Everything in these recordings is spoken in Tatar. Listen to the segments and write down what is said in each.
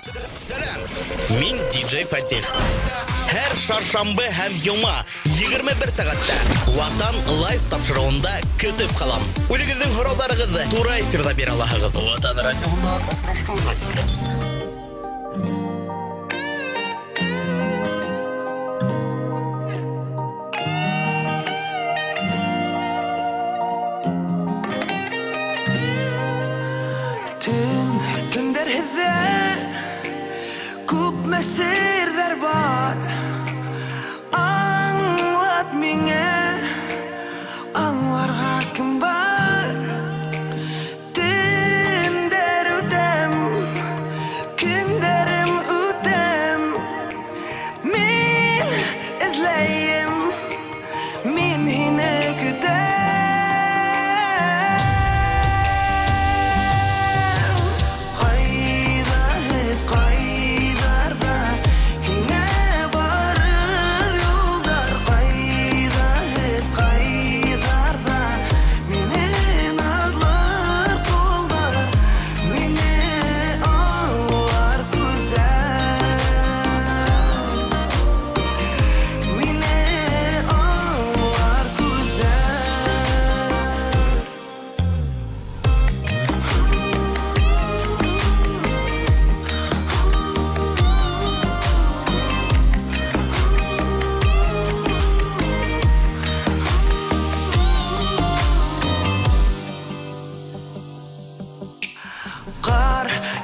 Сәлем, мин диджей Фатих. Һәр шаршамбы һәм йома 21 сәгатьтә Ватан лайв тапшыруында көтеп калам. Үлегезнең һорауларыгызны туры эфирда бирә аласыз. Ватан радиоһында ашрашканга тиклем. Mesirler var Anlat mine Anlarga kim var Tünder ödem Günlerim ödem Min izleyim Min hine güdem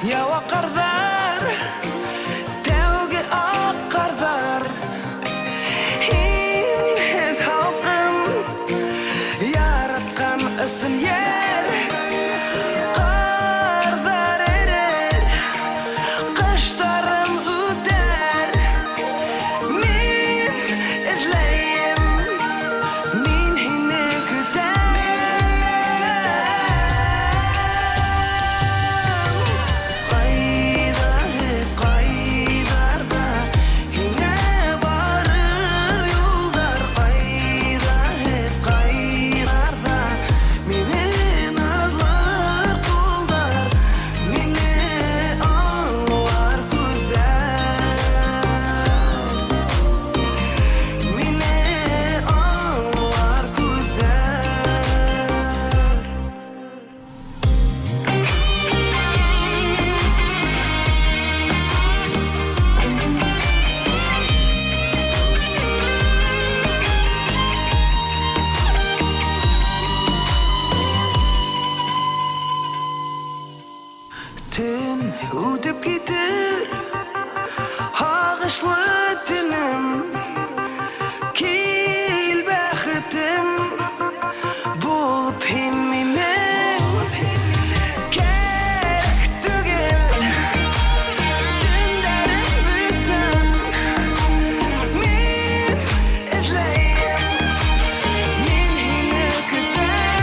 Ява кардар, тәуге ак кардар Һин халкым, яраткан ысым ер Кардар эрер, кыштарым үтер Мин эзләйем, мин һине көтәм Tün ötüp gider Hağışlı tünüm Kil bəxitim Bulup himmimin Gerek tügel Dünlerim bütün Min izleyim Min hine güdem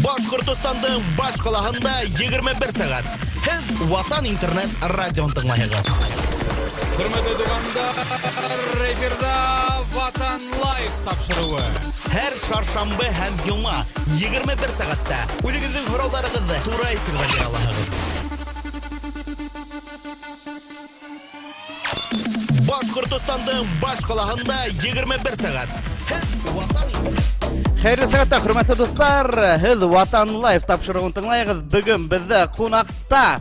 Башкортостандың баш калаһында 21 сәгать. Һез Ватан интернет радионы тыңлайсыз. Хөрмәтле тугандар, эфирда Ватан лайв тапшыруы. Һәр шаршамбы һәм йома 21 сәгатьтә үлегезнең һорауларыгызны туры эфирда бирә аласыз. Башкортостандың баш калаһында 21 сәгать. Һез Ватан Хәйрле сәгатьтә, хөрмәтле дуслар, һез Ватан лайв тапшыруын тыңлайсыз. Бүген бездә кунакта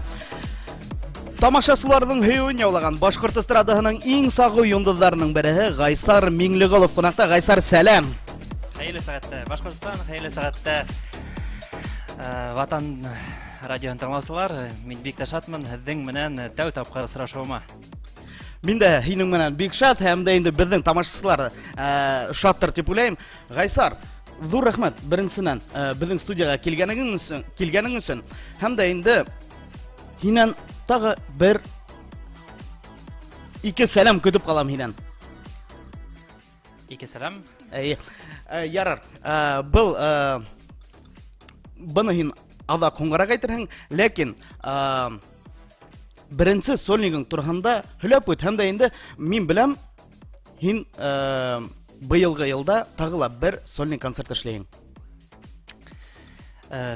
тамашачыларның һөюен яулаган Башкорт эстрадаһының иң сагы йондызларының бере Гайсар Миндигулов кунакта. Гайсар, сәлам. Хәйрле сәгатьтә, Башкортстан, хәйрле сәгатьтә. Ватан радионы тыңлаучылар, мин бик тә шатмын һеҙҙең менән тәү тапҡыр осрашыуыма. Мин дә һинең менән бик шат, һәм дә инде безнең тамашачылар шаттыр дип уйлайм. Гайсар, зур рәхмәт беренсенән безнең студияга килгәнең өсөн, һәм дә инде һинән тагы бер ике сәлам көтеп калам һинән. Ике сәлам. Ярар. Был быны һин аҙаҡ һуңғараҡ әйтерһең, ләкин беренсе сольнигың турһында һөйләп үт, һәм дә инде мин беләм, һин быйылғы йылда тағы ла бер сольник концерт эшләйһең.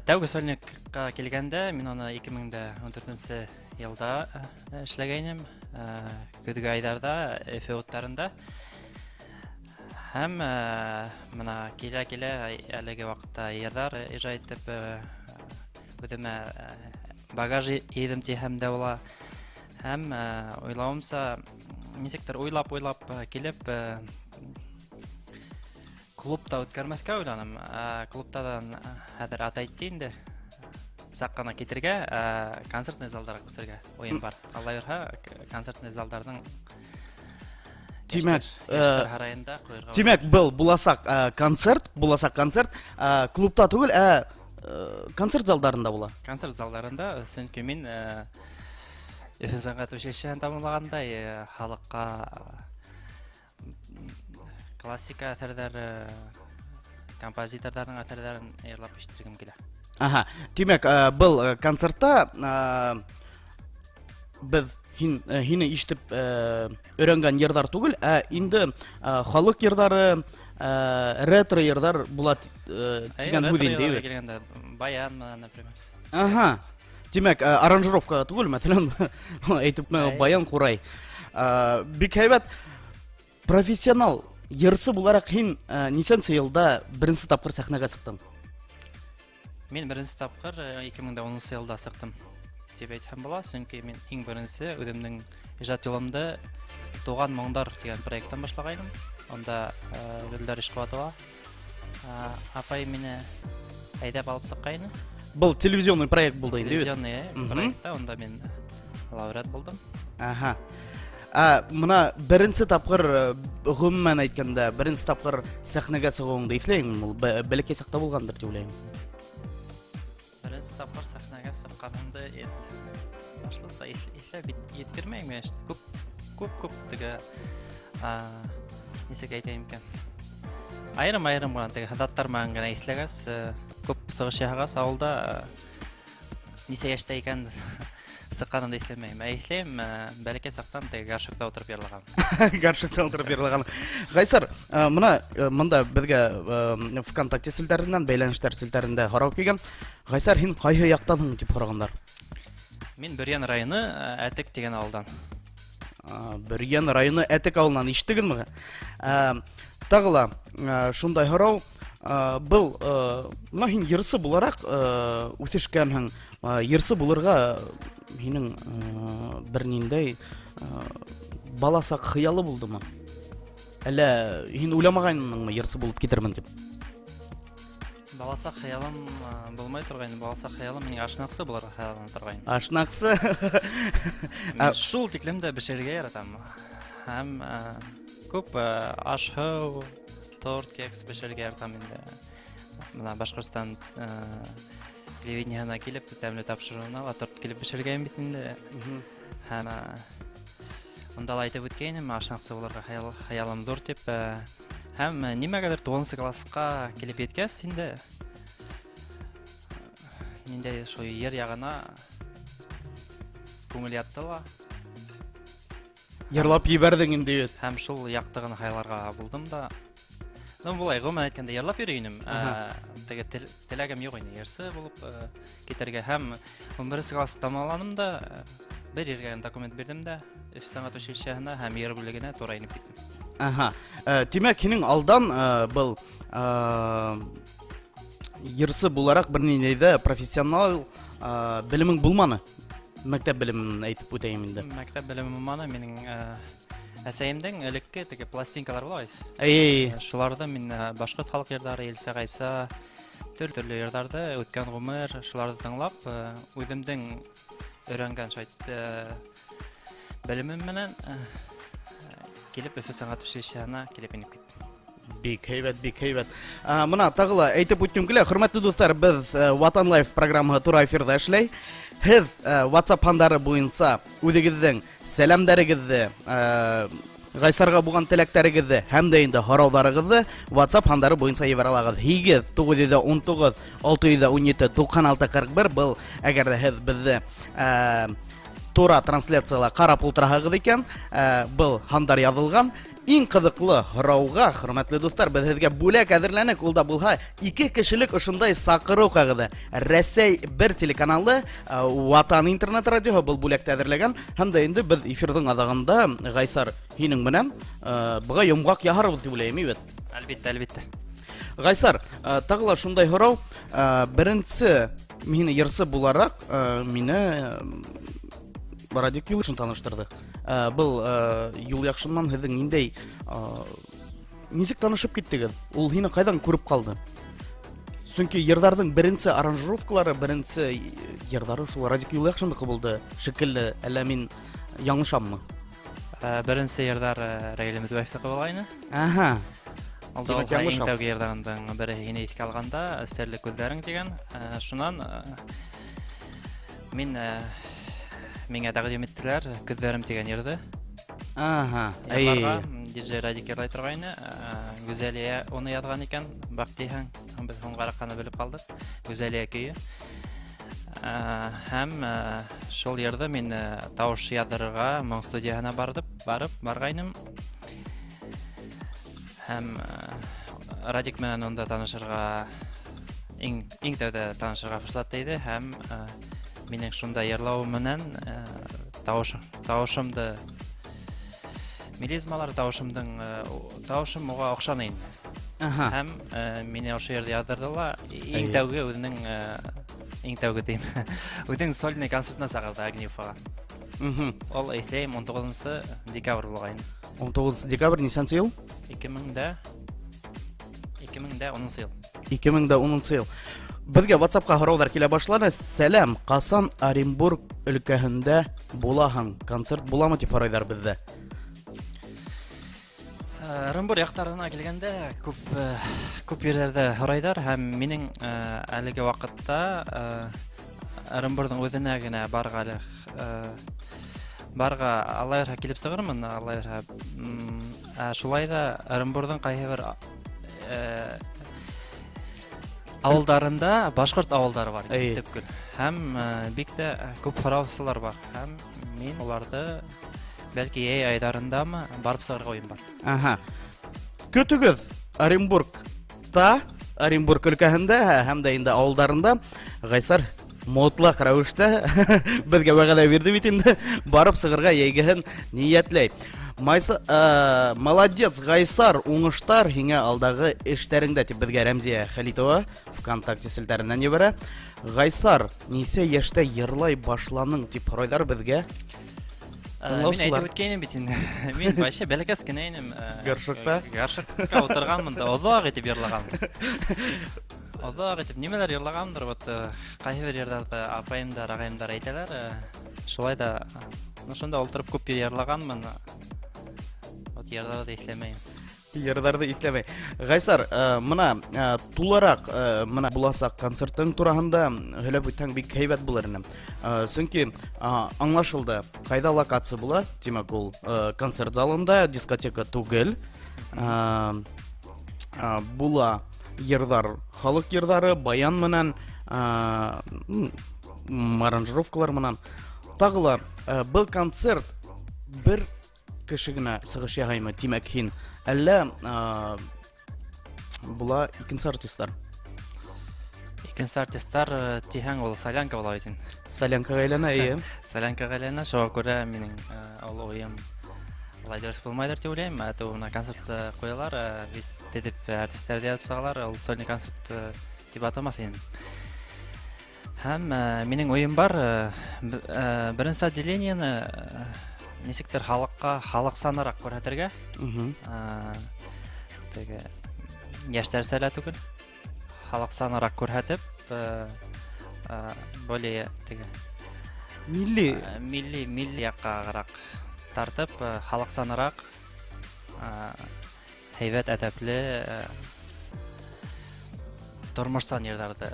Тәүге сольникка килгәндә, мин аны 2014 йылда эшләгәйнем, көҙгө айҙарда, Өфө уттарында. Һәм мына килә әлеге ваҡытта йырҙар ижа итеп үҙемә багаж йыйҙым тиһәм дә була. Һәм уйлауымса, нисектер уйлап килеп клубта үткәрмәҫкә уйланым. Клубтадан хәҙер ат әйтте инде. Саҡ ҡына китергә, концертный залдарға күсергә уйым бар. Алла йөрһә, концертный залдарҙың Яштар һарайында ҡуйырға. Тимәк, был буласаҡ концерт, клубта түгел, концерт залдарында була. Концерт залдарында, сөнки мин Өфө сәнғәт училищеһын тамамлағандай, халыҡҡа классика әҫәрҙәре, композиторҙарҙың әҫәрҙәрен йырлап ишетергем килә. Тимәк, был концертта беҙ һине ишетеп өйрәнгән йырҙар түгел, инде халыҡ йырҙары, ретро йырҙар була тигән һүҙ инде. Баян менән, например. Тимәк, аранжировка түгел, мәҫәлән, әйтеп баян ҡурай. Бик һәйбәт. Профессионал йырсы булараҡ һин нисәнсе йылда беренсе тапҡыр сәхнәгә сыҡтың? Мин беренсе тапҡыр 2010 йылда сыҡтым дип әйтһәм була, сөнки мин иң беренсе үҙемнең ижад юлымды Туған моңдар дигән проекттан башлағайным. Онда Гөлдәр Ишҡыуатова апай мине әйҙәп алып сыҡҡайны. Был телевизионный проект булды инде. Телевизионный проектта, онда мин лауреат булдым. Мына беренсе тапҡыр, ғөмүмән әйткәндә, беренсе тапҡыр сәхнәгә сығыуыңды иҫләйһеңме? Бәләкәй саҡта булғандыр дип уйлайым. Беренсе тапҡыр сәхнәгә сыҡҡанымды башласа иҫләп еткермәйем. Күп теге нисек әйтәйем икән. Айырым гына теге һыҙаттар менән генә иҫләгәс, күп сығыш яһағас, ауылда нисә йәштә икән сыҡҡанымды иҫләмәйем. Иҫләйем, бәләкәй саҡтан теге гаршокта ултырып йырлаған. Гаршокта ултырып йырлаған. Гайсар, мында беҙгә ВКонтакте селтәренән, бәйләнештәр селтәрендә һорау килгән. Гайсар, һин ҡайһы яҡтанһың дип һорағандар? Мин Бөрйән районы Әтек дигән ауылдан. Бөрйән районы Әтек ауылынан ишеттегеҙме? Тағы ла шундай һорау. Был, һин йырсы булараҡ үҫешкәнһең. Йырсы булырға һинең бер ниндәй баласаҡ хыялы булдымы? Әллә һин уйламағайныңмы йырсы булып китермен дип? Баласаҡ хыялым булмай торғайны. Баласаҡ хыялым минең ашнаҡсы булырға хыяллана торғайны. Ашнаҡсы? Мин шул тиклем дә бешерергә яратам. Һәм күп аш-һыу, торт, кекс бешерергә яратам инде. Мына Башҡортостан телевидениеһына килеп, тәмле тапшырыуына ла торт килеп бешергәйем бит инде. Һәм онда ла әйтеп үткәйнем, ашнаҡсы булырға хыялым ҙур дип. Һәм нимәгәлер 9 классҡа килеп еткәс, инде ниндәй шул йыр яғына күңел ятты ла. Йырлап ебәрҙең инде. Һәм шул яҡтығын хайларға булдым да. Булай, ғөмән әйткәндә йырлап йөрөйнем. Теге теләгем юҡ ине, йырсы булып китергә. Һәм 11 класс тамамланым да, бер ергә документ бирдем дә, Өфө сәнғәт училищеһына һәм йыр бүлегенә тура инеп киттем. Тимәк, һинең алдан был йырсы булараҡ бер ниндәй ҙә профессионал белемең булманы? Мәктәп белемен әйтеп үтәйем инде. Мәктәп белемем булманы. Минең әсәйемдең элекке теге пластинкалар була бит. Шуларда мин башҡорт халыҡ йырҙары, Илсә Гайса, Төрле йырдарды, үткән гомер, шуларны тыңлап, үземнең өйрәнгән белемем менән килеп Өфе сәнгать училищесына килеп инеп киттем. Бик һәйбәт. Мына тагыла әйтеп үтәм килә, хөрмәтле достар, без Ватан Лайф программаһы туры эфирдә эшләй. Һез WhatsApp хандары буенча үзегезнең сәламнәрегезне, Гайсарга булган теләкләрегезне һәм дә инде һорауларыгызны WhatsApp хандары буенча ебәрәлагыз. 8 919 617 9641 был әгәр дә һез безне тура трансляциялар карап утырасагыз икән, был хандар язылган. Иң кызыклы һорауга, хөрмәтле достар, без сезгә бүләк әзерләнек. Ул да булһа 2 кешелек ошындай сакыру кагыды. Россия 1 телеканалы Ватан интернет радиоһы был бүләктә әзерләгән. Һәм дә инде без эфирдың адагында Гайсар һинең менән буга йомгак яһарбыз дип уйлыйм бит. Әлбәттә. Гайсар, тагыла шундай һорау, беренче мине йырсы буларак мине Радик Юлышын таныштырды. Был юл яхшыннан һеҙҙең ниндәй нисек танышып киттегеҙ? Ул һине ҡайҙан күреп ҡалды? Сөнки йырҙарҙың беренсе аранжировкалары, беренсе йырҙары шул Радик Юл яхшыныҡы булды. Шикелле, әллә мин яңышаммы? Беренсе йырҙар Рәйлә Медвәевтеке булайны. Аһа. Алда иң тәүге йырҙарымдың бере һине иҫкә алғанда, Серле күҙҙәрең дигән. Шунан миңә тәҡдим иттеләр күҙҙәрем тигән йырҙы. Аһа. Йырларға диджей Радик йырлай торғайны. Гүзәлиә уны яҙған икән. Баҡтиһәң, беҙ һуңғараҡ ҡына белеп ҡалдыҡ. Гүзәлиә көйө. Һәм шул йырҙы мин тауыш яҙырға моң студияһына барғайным. Һәм Радик менән унда танышырға, иң тәүҙә танышырға форсат тейҙе. Һәм минең шунда йырлауым менән тауышымды, мелизмалар тауышым уға оҡшаны инде. Һәм мине ошо йырҙы яҙҙырҙы, иң тәүге үҙенең, үҙенең сольный концертына саҡырҙы Огневаға. Ол әйтәйем 19 декабрь булғайны. 19 декабрь нисәнсе йыл? 2010 йыл. 2010 йыл. Безгә WhatsApp-ка һорауҙар килә башланы. Сәлам, ҡасан Оренбург өлкәһендә булаһың? Концерт буламы дип һорайҙар бездә. Оренбург яҡтарына килгәндә күп ерҙәрҙә һорайҙар һәм минең әлеге ваҡытта Оренбургдың үҙенә генә барға алайырға килеп сығырмын, алайырға. Шулай да Оренбургдың ҡайһы бер ауылдарында башҡорт ауылдары бар, төпкөл. Һәм бик тә күп һораусылар бар. Һәм мин уларҙы бәлки йәй айҙарындамы барып сығырға уйым бар. Аһа. Көтөгөҙ Оренбургта, Оренбург өлкәһендә һәм дә инде ауылдарында Гайсар мотлаҡ рәүештә беҙгә вәғәҙә бирҙе бит инде, барып сығырға йәйгеһен ниәтләй. Молодец, Гайсар, уңыштар һиңә алдағы эштәреңдә, тип беҙгә Рәмзиә Хәлитова ВКонтакте селтәренән ебәрә. Гайсар, нисә йәштә йырлай башланың дип һорайҙар беҙгә. Мин әйтеп үткәйнем бит инде. Мин башы бәләкәс кенә инем. Гаршыҡта ултырғанмын да, оҙаҡ итеп йырлағанмын. Оҙаҡ итеп нимәләр йырлаганмындыр, ҡайһы бер йырҙарҙы апайымдар, ағайымдар әйтәләр. Шулай да шунда ултырып күп йырлаганмын. Йырҙарҙы иҫләмәйем. Йырҙарҙы иҫләмәй. Гайсар, мына тулараҡ мына буласаҡ концерттың тураһында һөйләп үтһәң бик һәйбәт булыр ине. Сөнки аңлашылды, ҡайҙа локация була? Тимәк, ул концерт залында, дискотека түгел. Була йырҙар, халыҡ йырҙары, баян менән, аранжировкалар менән. Тағыла, был концерт бер кеше генә сығыш яһаймы, тимәк һин, әллә була икенсе артистар? Икенсе артистар тиһәң, ул солянка була бит инде. Солянкаға әйләнә, эйе. Солянкаға әйләнә, шуға күрә минең ул уйым улай дөрөҫ булмайҙыр тип уйлайым. Уна концертты ҡуялар, тедеп артисттәрҙе яҙып сығалар, ул сольный концерт тип атамаҫ инем. Һәм минең уйым бар, беренсе отделениены нисектер халыҡ саныраҡ күрһәтергә. Йәштәр сәлә түгел. халык санарак күрһәтеп, более теге милли яккарак тартып, халык санарак, һәйбәт әдәпле тормышсан йөрдәрде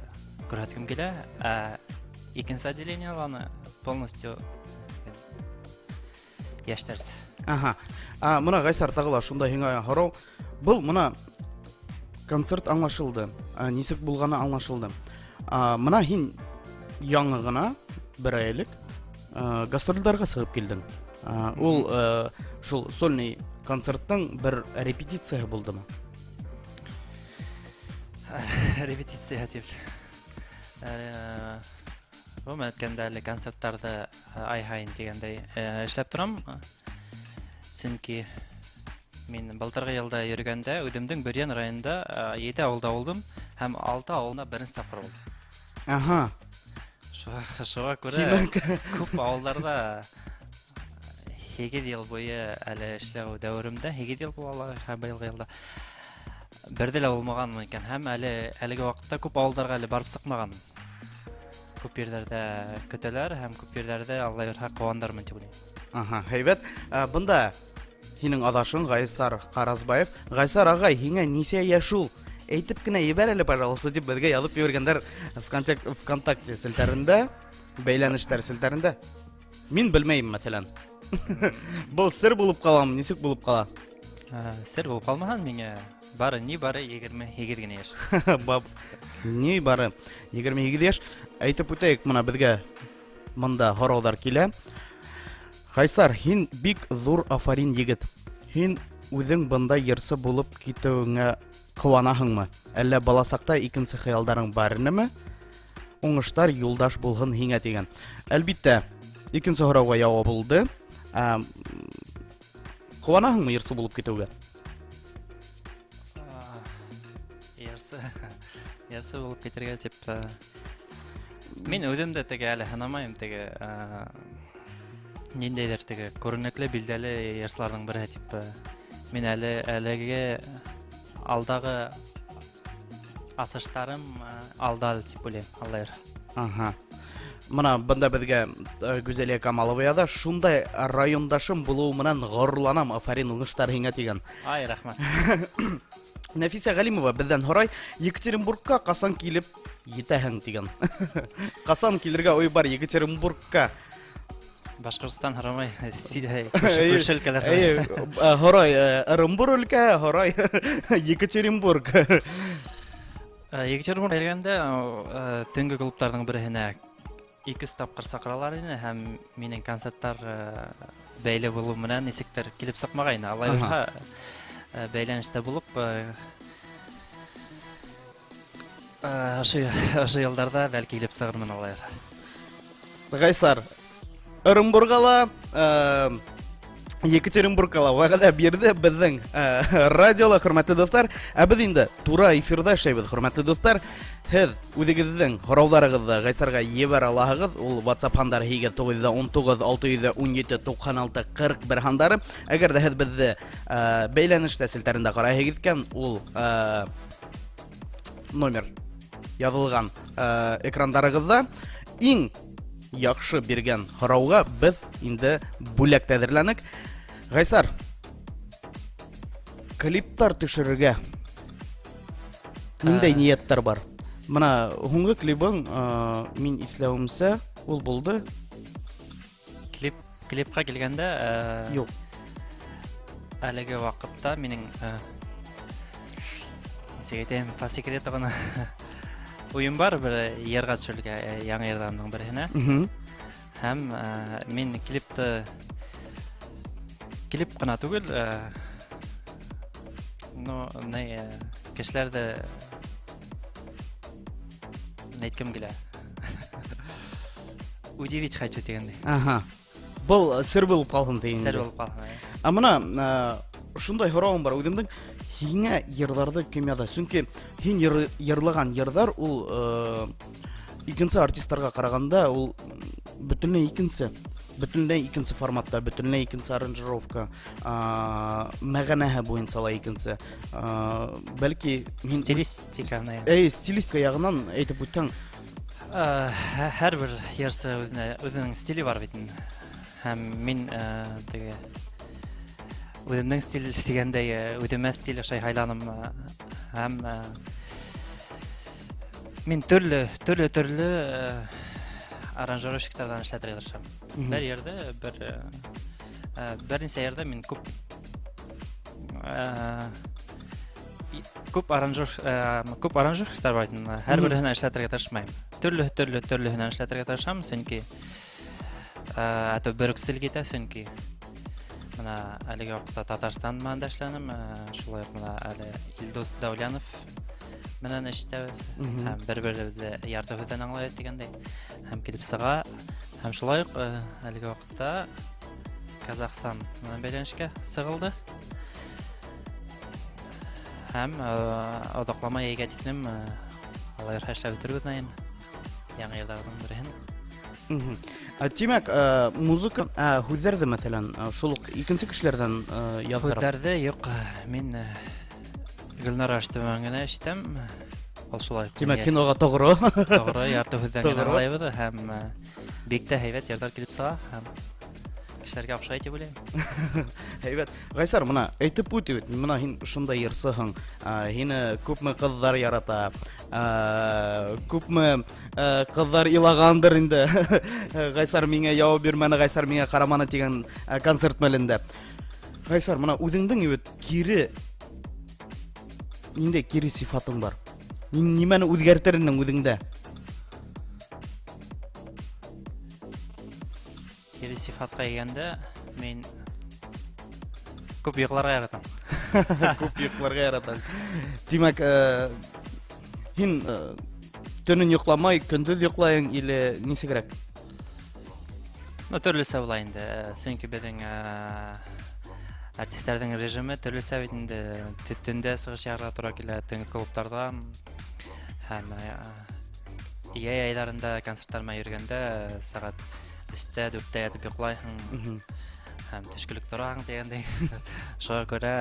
күрһәткем килә. Икенче отделениеларны полностью яшьтәрс. Ага. Мына Гайсар тагыла шунда һиңа һорау. Был мына концерт аңлашылды. Нисек булганы аңлашылды. Мына һин яңа гына бер айлык гастрольләргә сыгып килдең. Ул шул сольный концерттың бер репетициясы булдымы? Репетиция дип. Бу мәткәндә әле концертларда ай-һайын дигәндәй эшләп торам. Чөнки мин былтыргы елда йөргәндә Үдемдең Бөрьян районында 7 авылда булдым һәм 6 авылда беренче тапкыр булдым. Ага. Шуңа күрә күп авылларда 8 ел буе әле эшләү дәвремдә 8 ел була һәм быелгы елда бердә лә булмаган икән һәм әлеге вакытта күп авылларга әле барып сыкмаган. Күп ерләрдә көтәләр һәм күп ерләрдә Алла ярха куандармын дип уйлыйм. Ага, һәйбәт. Бында һинең адашың Гайсар Каразбаев. Гайсар агай, һиңа нисә яшь ул? Әйтеп кенә ебәр әле, пожалуйста, дип безгә язып йөргәннәр ВКонтакте селтәрендә, бәйләнештәр селтәрендә. Мин белмәйм, мәсәлән. Бу сер булып калам, нисек булып кала? Сер булып калмаган миңа. Бары 22 генә яшь. Баб, ни бары 22 яшь. Әйтеп үтәйек, моны безгә монда һораулар килә. Гайсар, һин бик зур афарин егет. Һин үзең бында йырсы булып китүеңә куанаһыңмы? Әллә баласакта икенче хыялдарың бар инеме? Уңыштар юлдаш булһын һиңә дигән. Әлбиттә, икенче һорауга җавап булды. Куанаһыңмы йырсы булып китүгә? Ярсы булып китергә дип. Мин үзем дә теге әле һанамайм теге ниндәйдер теге күренекле билдәле ярсларның бере дип. Мин әлеге алдагы асыштарым алда дип уйлыйм, Алла ярха. Ага. Мына бында безгә Гүзәлия Камаловая да шундай райондашым булуы менән горурланам, афарин уңыштар һиңа дигән. Ай, рәхмәт. Нәфисә Галимова бездән һорай, Екатеринбургка касан килеп җитәһең дигән. Касан килергә уй бар Екатеринбургка? Башкортстан һорамай, сидә күрше өлкәләр. Һорай Орынбур өлкә, һорай Екатеринбург. Екатеринбург килгәндә төнге клубларның беренә 2 тапкыр сакыралар иде һәм минең концертлар бәйле булу менән нисектер килеп сыкмагайны. Алла ярха бәйләнештә булып ошо елларда бәлки килеп сыгырмын, Алла ярха. Гайсар, Орынбургала, Екатеринбургала вәгъдә бирде безнең радиола, хөрмәтле достар. Без инде тура эфирда эшләйбез, хөрмәтле достар. Һез үзегезнең һорауларыгызны Гайсарга ебәр алаһыгыз. Ул WhatsApp хандары 919-617-46-41 хандары. Әгәр дә һез безне бәйләнештә селтәрендә карайсыз икән, ул номер язылган экрандарыгызда иң яхшы биргән һорауга без инде бүләк тәзерләнек. Гайсар, клиптар төшерергә ниндәй нияттар бар? Мына һуңгы клибың мин исләвемсә ул булды. Клипка килгәндә Юк. Әлеге вакытта минең Сәгәйтем по секрету гына уен бар бер ярга төшерергә яңа ярдәмнең беренә. Һәм мин клип кына түгел, кешеләрдә әйткем килә. Удивить хочу дигәндәй. Ага. Бу сер булып калган дигән. Сер булып калган. Мына шундай һорауым бар. Үземнең һиңә йырларды кем яза? Чөнки һин йырлаган йырдар ул икенче артистларга караганда ул бөтенләй икенче. бөтенләй икенче форматта, бөтенләй икенче аранжировка, мәгънәһе буенча ла икенче. Бәлки мин Стилистиканы. Стилистика ягынан әйтеп үтсәң, Һәрбер ярсы үзенең стиле бар бит. Һәм мин теге үземнең стиль дигәндәй үземә стиль шай хайланым. Һәм мин төрле аранжировщиклардан эшләтергә тырышам. Бер yerdə бер ничә yerdə мин күп аранжировщиклар бар. Һәрберен эшләтергә тырышмыйм. Төрле эшләтергә тырышам, чөнки бер стиль китә, чөнки менә әлеге вакытта Татарстан белән дә эшләнем, шулай ук менә әле Илдус Даулянов менән эштәбез. Һәм бер-беребезне ярты хүзән аңлый дигәндәй. Һәм килеп сыга. Һәм шулай ук әлеге вакытта Казахстан менән бәйләнешкә сыгылды. Һәм одаклама ягә тиклем алар эшләп бетерүдән инде. Яңа елларның берен. Тимәк, музыка, хүзәрдә мәсәлән, шул икенче кешеләрдән яздырып. Хүзәрдә юк, мин Гөлнар Аштыман гына эштәм. Ал шулай. Тимәк, кинога тогры. Тогры, ярты хүзән генә алайбыз һәм бик тә һәйбәт ярдар килеп сыга һәм кешеләргә охшай дип уйлыйм. Һәйбәт. Гайсар, менә әйтеп үтегез, менә һин шундай ярсыһың, һине күпме кызлар ярата, күпме кызлар илагандыр инде. Гайсар миңа яуап бирмәне, Гайсар миңа караманы дигән концерт мәлендә. Гайсар, менә үзеңнең кире нинди кире сифатың бар? Нимәне үзгәртерсең үзеңдә? Кире сифатка килгәндә мин күп йокларга яратам. Күп йокларга яратам. Димәк, һин төнен йокламай, көндез йоклайың или нисегрәк? Төрлесе була инде. Чөнки безнең артистларның режимы төрлесе бит инде. Төндә сыгыш ярга туры килә, төнге клубларда һәм яй айларында концертларга йөргәндә сагат 3-4 ятып йоклайсың. Һәм төшкелек тораң дигәндәй. Шуңа күрә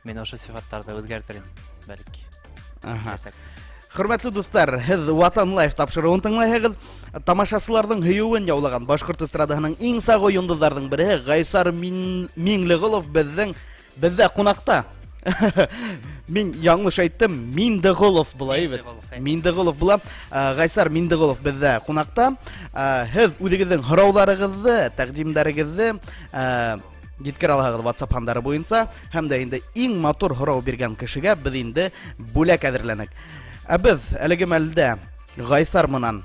мин ошо сифаттарда үзгәртерим, бәлки. Хөрмәтле дуслар, һез Ватан Лайф тапшыруын тыңлайһыгыз. Тамашачыларның һөюен яулаган Башкорт эстрадаһының иң сагы йондызларының бире Гайсар Миндигулов бездә кунакта. Мин яңлыш әйттем, Миндигулов була бит. Миндигулов була. Гайсар Миндигулов бездә кунакта. Һез үзегезнең һорауларыгызны, тәкъдимнәрегезне Гиткер алһагыз WhatsApp хандары буенча, һәм дә инде иң матур һорау биргән кешегә без инде бүләк әзерләнек. Без әлеге мәлдә Гайсар менән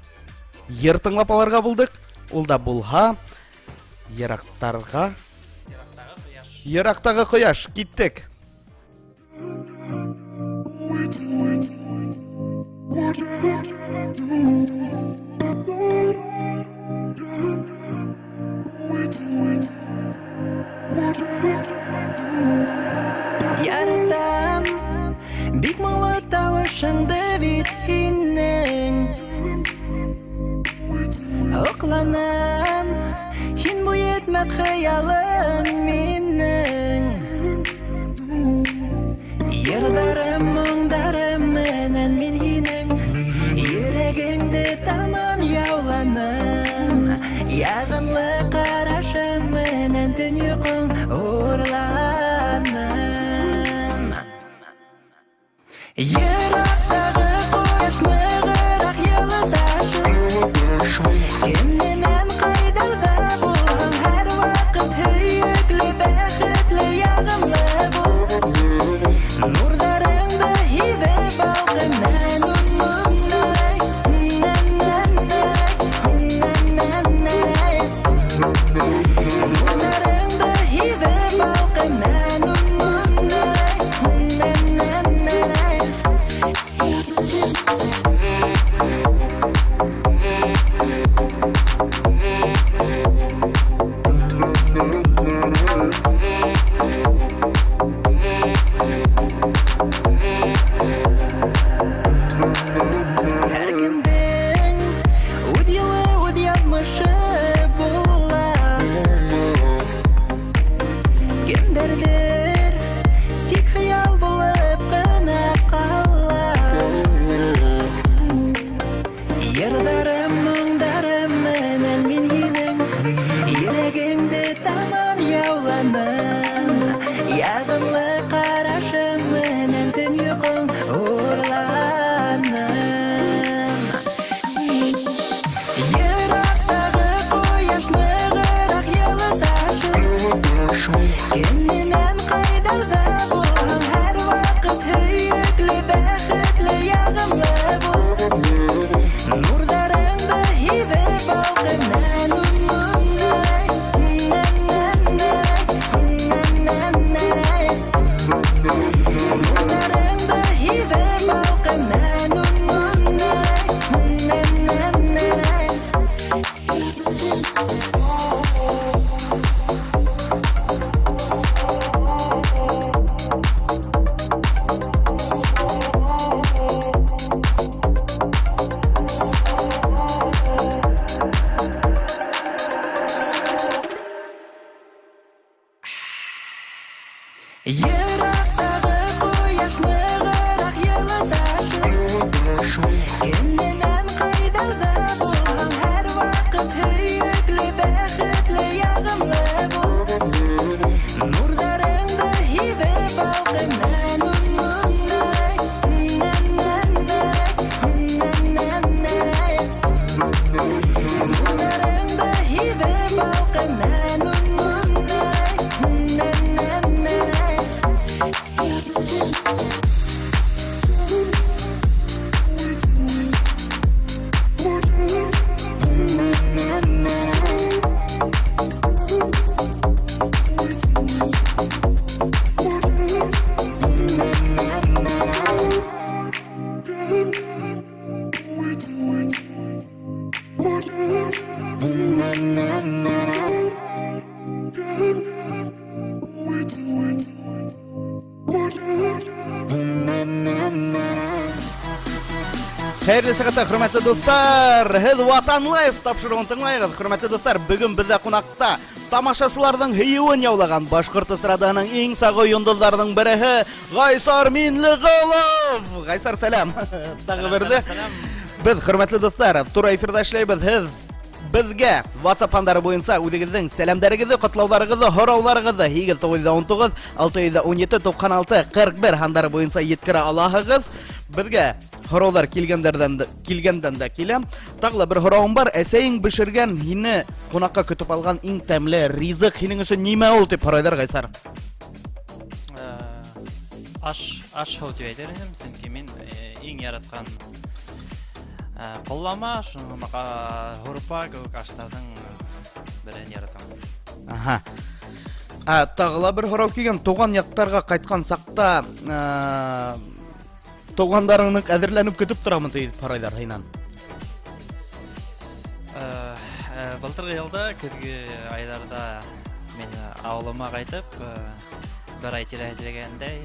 йыр тыңлап алырга булдык. Ул да булһа Ерактагы кояш. Киттек. Яратам бик малы тавышыңды бит һинең. Окланам һин бу етмәк хыялың минең. Ярдарым моңдарым менән мин һинең. Йөрәгеңдә тамам яуланым. Ягымлы карашым менән төн йокың урланым. Ерактагы кояшны гырак йылыташым. Кемнән кайдарда булам һәр вакыт һөйөкле бәхетле ягымлы бул. Нурларыңды һибеп алгымнан уннай. Нурларыңды һибеп алгымнан уннай. Һәр кемдең үз йылы, үз язмышы була. Нурларым, мұңдарым менен мен едің Ерегіңді тамам яуланым Яғымлы қарашым менен түн ұйқың ұрланым Ерақтағы қояш нығырақ еліташым Кенненен қайдарда болам әр вақыт Үйіклі, бәхітлі, яғымлы бол Нұрдарыңды хибіп алғымнан Нұрдарыңды хибіп алғымнан Ерақтағы қояш нығырақ еліташым Кенненен қайдарда болам әр вақыт Үйіклі, бәхітлі, яғымлы бол Нұрдарыңды хибіп алғымнан Нұрдарыңды хибіп алғымнан Хәерле сәгатьтә, хөрмәтле дуслар, һез Ватан Лайф тапшыруын тыңлайсыз. Хөрмәтле дуслар, бүген бездә кунакта тамашачыларның һөюен яулаган башкорт эстраданың иң сагы йондызларының береһе Гайсар Миндигулов. Гайсар, сәлам. Тагы берде. Без, хөрмәтле дуслар, тура эфирдә эшләйбез. Һез безгә WhatsApp фондары буенча үзегезнең сәламнәрегезне, котлауларыгызны, хорауларыгызны 2919 617 96 41 фондары буенча yetkерә аласыз. Безгә хораулар килгәндән дә килә. Тагы бер хорауым бар. Әсәең бешергән һине кунакка көтеп алган иң тәмле ризык һинең өчен нимә ул дип һорайлар Гайсар? Аш һау дип әйтер идем, чөнки мин иң яраткан Коллама, шуңа хурпа кебек ашларның берен яратам. Аха. Тагыла бер хорау килгән, туган яктарга кайткан сакта тугандарыңны әзерләнеп көтеп торамын дип һорайлар һиннән. Былтыргы елда, көзге айларда мен авылыма кайтып, бер ай тирәҗләгәндәй,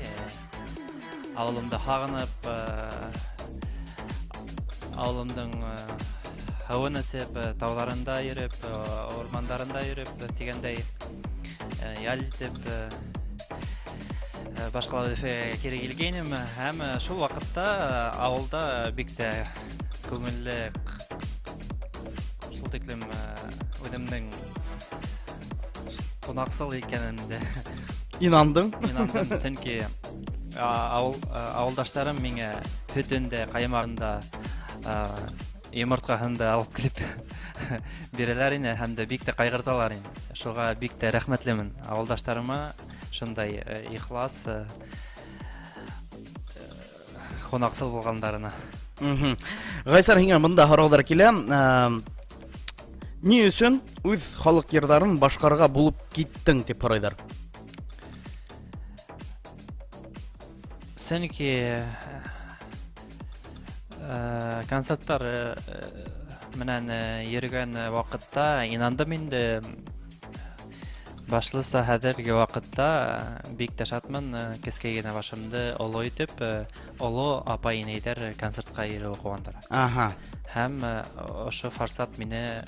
авылымда хагынып, авылымның һавын эсеп, тауларында йөреп, ормандарында йөреп, дигәндәй ял итеп, башкаларга кире килгәнем һәм шул вакытта авылда бик тә күңелле шул тиклем үземнең кунаксыл икәнемдә Инандым. Чөнки авылдашларым миңа хөтендә, каймагында, йомырткаһында алып килеп бирәләр иде һәм дә бик тә кайгырталар иде. Шуга бик тә рәхмәтлемен авылдашларыма, шундай ихлас кунаксыл булгандарына. Гайсар, һиңа монда хораулар килә. Ни өчен үз халык йырдарын башкарга булып киттең дип һорайлар? Чөнки концертлар менән йөргән вакытта инандым инде. Башлыса хәзерге вакытта бик тә шатмын, кескәй генә башымды олы итеп, олы апа инәйләр концертка йөрү куандыра. Аха. Һәм ошо форсат мине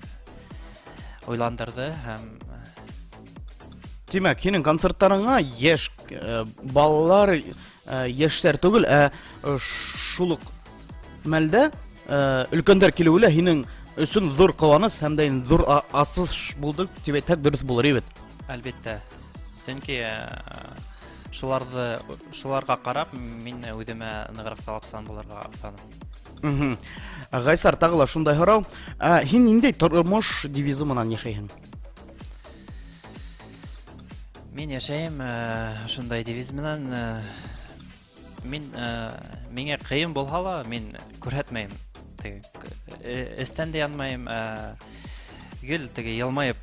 ойландырды һәм Димәк, һинең концертларыңа яшь балалар, яшьләр түгел, шул ук мәлдә өлкәндәр килүле һинең өсөн зур кыланыш һәм дә инде зур асыш булды дип әйтсәк дөрес булыр бит. Әлбәттә. Чөнки шуларга карап мин үземә ныграк талапсан булырга охтаным. Гайсар, тагы ла шундай һорау. Һин ниндәй тормыш девизы менән яшәйһең? Мин яшәйм шундай девиз менән. Миңа кыен булса ла, мин күрһәтмәйм. Эстән дә янмайм. Гел елмайып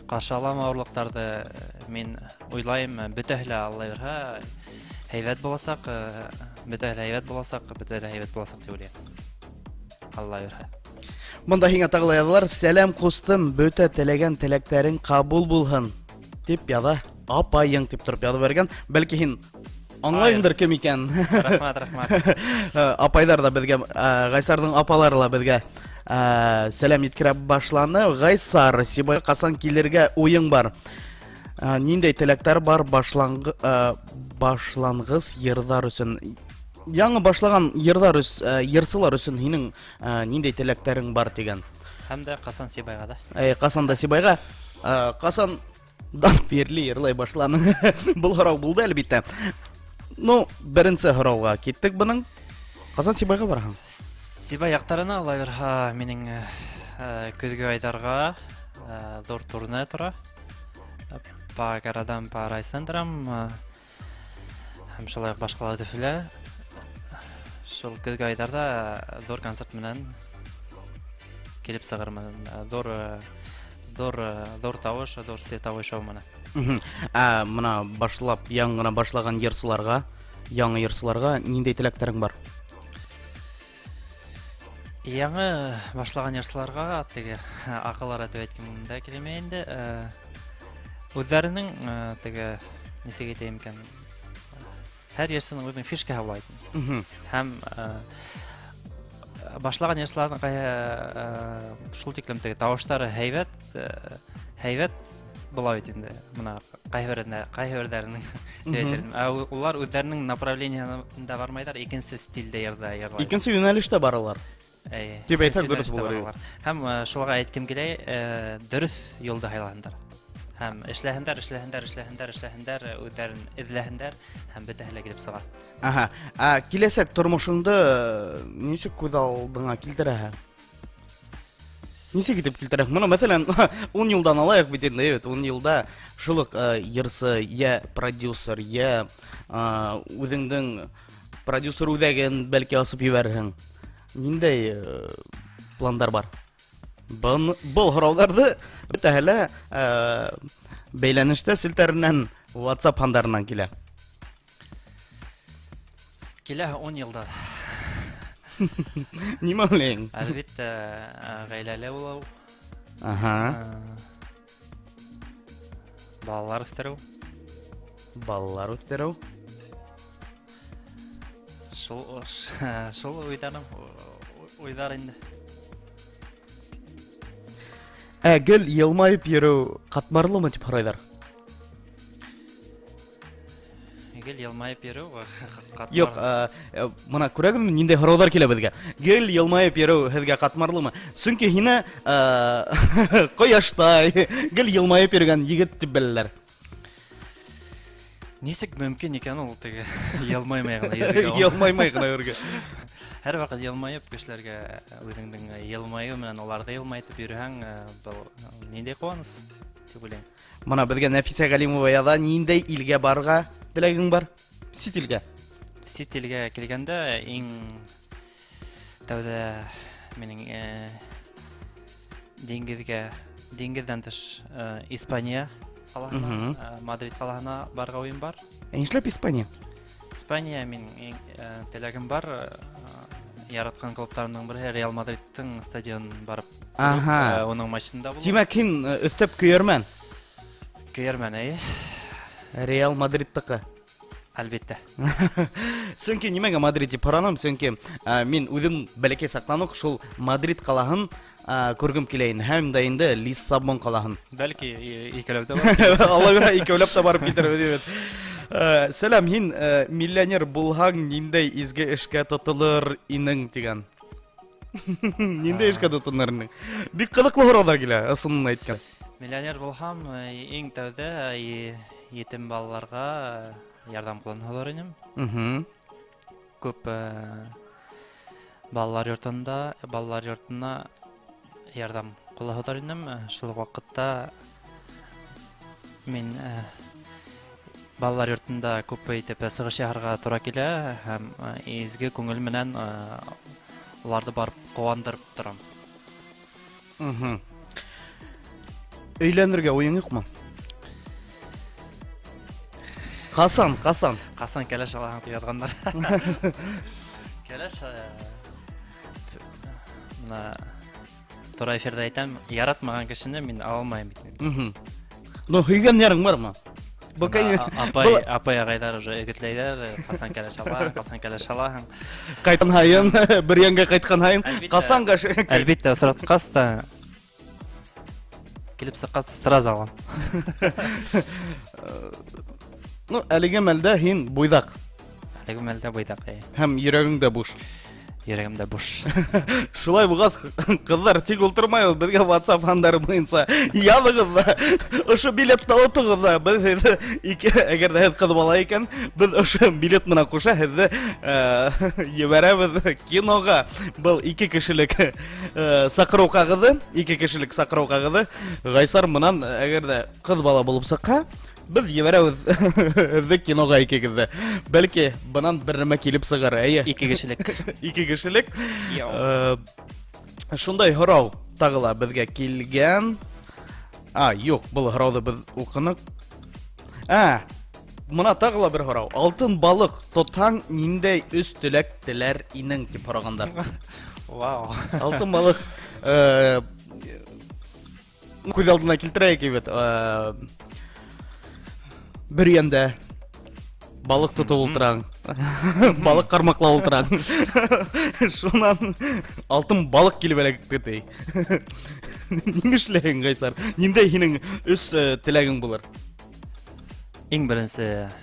каршы алам авырлыктарды. Мин уйлайм, бөтәһле Алла йөрһә, һәйбәт буласак, бөтәһле һәйбәт буласак, бөтәһле һәйбәт буласак дип уйлыйм. Алла йөрһә. Монда һиңа тагы ла язалар: "Сәлам кустым, бөтә теләгән теләкләрең кабул булһын" дип яза. Апайың дип торып язып бергән. Бәлки һин аңлайыңдыр кем икән. Рәхмәт. Апайлар да безгә, Гайсарның апалары ла безгә сәлам иткерә башланы. Гайсар, сибай касан килергә уең бар? Ниндәй теләктәр бар башлангыч йырдар өчен? Яңа башлаган йырсылар өчен һинең ниндәй теләктәрең бар дигән. Һәм дә касан сибайга да. Касан да сибайга, касан дан берле йырлай башланы. Бул һорау булды әлбәттә. Ну, беренче һорауга киттек буның. Касан сибайга барасың? Сибай яктарына Алла йөрһә, минең көзгө айдарга зур турне тора. Пагарадан парайсандрам. Һәм шулай башкалар дәфилә. Шул көзгө айдарда зур концерт менән килеп сыгырмын. Зур тавыш, зур световой шоу менән. Мына башлап, яңгына башлаган йырсыларга, яңа йырсыларга ниндәй теләктәрең бар? Яңа башлаган йырсыларга теге акыллар әйтеп әйткәндә килмәй инде. Үзләренең теге нисек әйтәм икән? Һәр йырсының үзенең фишкаһы була икән. Һәм башлаган йырсыларның шул тиклем теге тавышлары һәйбәт була бит инде. Мына кайберләренең әйтермен. Улар үзләренең направлениесында бармайдар, икенче стильдә йырлар. Икенче юнәлештә баралар. Дип әйтсәк дөрес булыр. Һәм шуларга әйткем килә, дөрес юлда һайландар. Һәм эшләһендәр, үзләрен эзләһендәр һәм бөтәһле килеп сыга. Киләсәк тормышыңды ничек күз алдыңа килтерәһең? Ничек итеп килтерәһең? Моны мәсәлән 10 елдан алайык бит инде, 10 елда шул ук йырсы, я продюсер, я үзеңнең продюсер үзәген бәлки асып ебәрһең. Ниндәй пландар бар? Бұл һорауларды бөтәһле бәйләнештә селтәреннән WhatsApp хандарыннан килә. Килә 10 елда. Нимә уйлыйң? Әлбәттә, гаиләле булу. Балалар үстерү. Шул уйдар инде. Гел елмайып йөрү катмарлымы дип һорайлар. Гел елмайып йөрү катмарлы. Юк, моны күрәгезме, ниндәй һораулар килә безгә? Гел елмайып йөрү һезгә катмарлымы? Чөнки һине кояштай гел елмайып йөргән егет дип беләләр. Нисек мөмкин икән ул теге елмаймый гына йөргән? Елмаймый гына йөргән. Һәр вакыт елмайып кешеләргә үзеңнең елмаю менән аларга елмайтып йөрһәң, бу ниндәй куаныч дип уйлыйм. Моны безгә Нәфисә Галимова яза, ниндәй илгә барга теләгең бар? Сит илгә. Сит илгә килгәндә иң тәүдә минең диңгездән тыш Испания калаһына, Мадрид калаһына барга уем бар. Нишләп Испания? Испания мин теләгем бар. Яраткан клубтарымның бере Реал Мадридтың стадионын барып, оның матчында булу. Димәк, һин өстәп көйәрмән. Реал Мадридтыкы. Әлбәттә. Чөнки нимәгә Мадрид дип һораным? Чөнки мин үзем бәләкәй сактан ук шул Мадрид калаһын күргем килә инде. Һәм дә инде Лиссабон калаһын. Бәлки икәүләп тә бар. Аллага икәүләп тә барып китер дип. Сәлам, һин миллионер булһаң, ниндәй изге эшкә тотылыр инең дигән. Нинде эшкә тотынырның? Бик кызыклы һораулар килә, ысынын әйткән. Миллионер булһам, иң тәүдә етем балаларга ярдәм кылыныр идем. Күп балалар йортына ярдәм кылыныр идем. Шул вакытта мин балалар йортында күп итеп сыгыш яһарга туры килә һәм изге күңел менән уларны барып куандырып торам. Өйләнергә уең юкмы? Касан? Касан кәләш алаһың дип язганнар. Кәләш на туры эфирдә әйтәм, яратмаган кешене мин алмайм бит. Ну, һөйгән ярың бармы? Апай агайлар уже әгетләйләр, касан кәләш алаһың. Кайткан һайын, бер янга кайткан һайын, касанга. Әлбәттә, сораткас та килеп сыккас сразу алам. Ну, әлеге мәлдә һин буйдак. Әлеге мәлдә буйдак. Һәм йөрәгең дә буш. Йөрәгемдә буш. Шулай бугас, кызлар тик ултырмай, безгә WhatsApp хандары буенча языгыз да. Ошо билетны алыгыз да. Без әгәр дә кыз бала икән, без ошо билет менә куша һеҙҙе ебәрәбез кинога. Был 2 кешелек сакыру кагызы, 2 кешелек сакыру кагызы. Гайсар менән әгәр дә кыз бала булып сыкка, biz ебәрәбез һеҙҙе кинога икегеҙҙе. Бәлки, бынан бер нәмә килеп сығыр, әйе. 2 кешелек. 2 кешелек. Шундай һорау тагыла безгә килгән. Юк, был һорауҙы без уҡыныҡ. Мына тагыла бер һорау. Алтын балыҡ тотһаң, ниндәй 3 теләк теләр инең дип һорағандар. Вау. Алтын балыҡ күҙ алдына килтерәйек бит. Бер йәндә балык тотып ултыраң. Балык кармаклап ултыраң. Шунан алтын балык килеп эләкте. Ниңә эшләйһең, Гайсар? Ниндәй һинең 3 теләгең булыр? Иң беренсе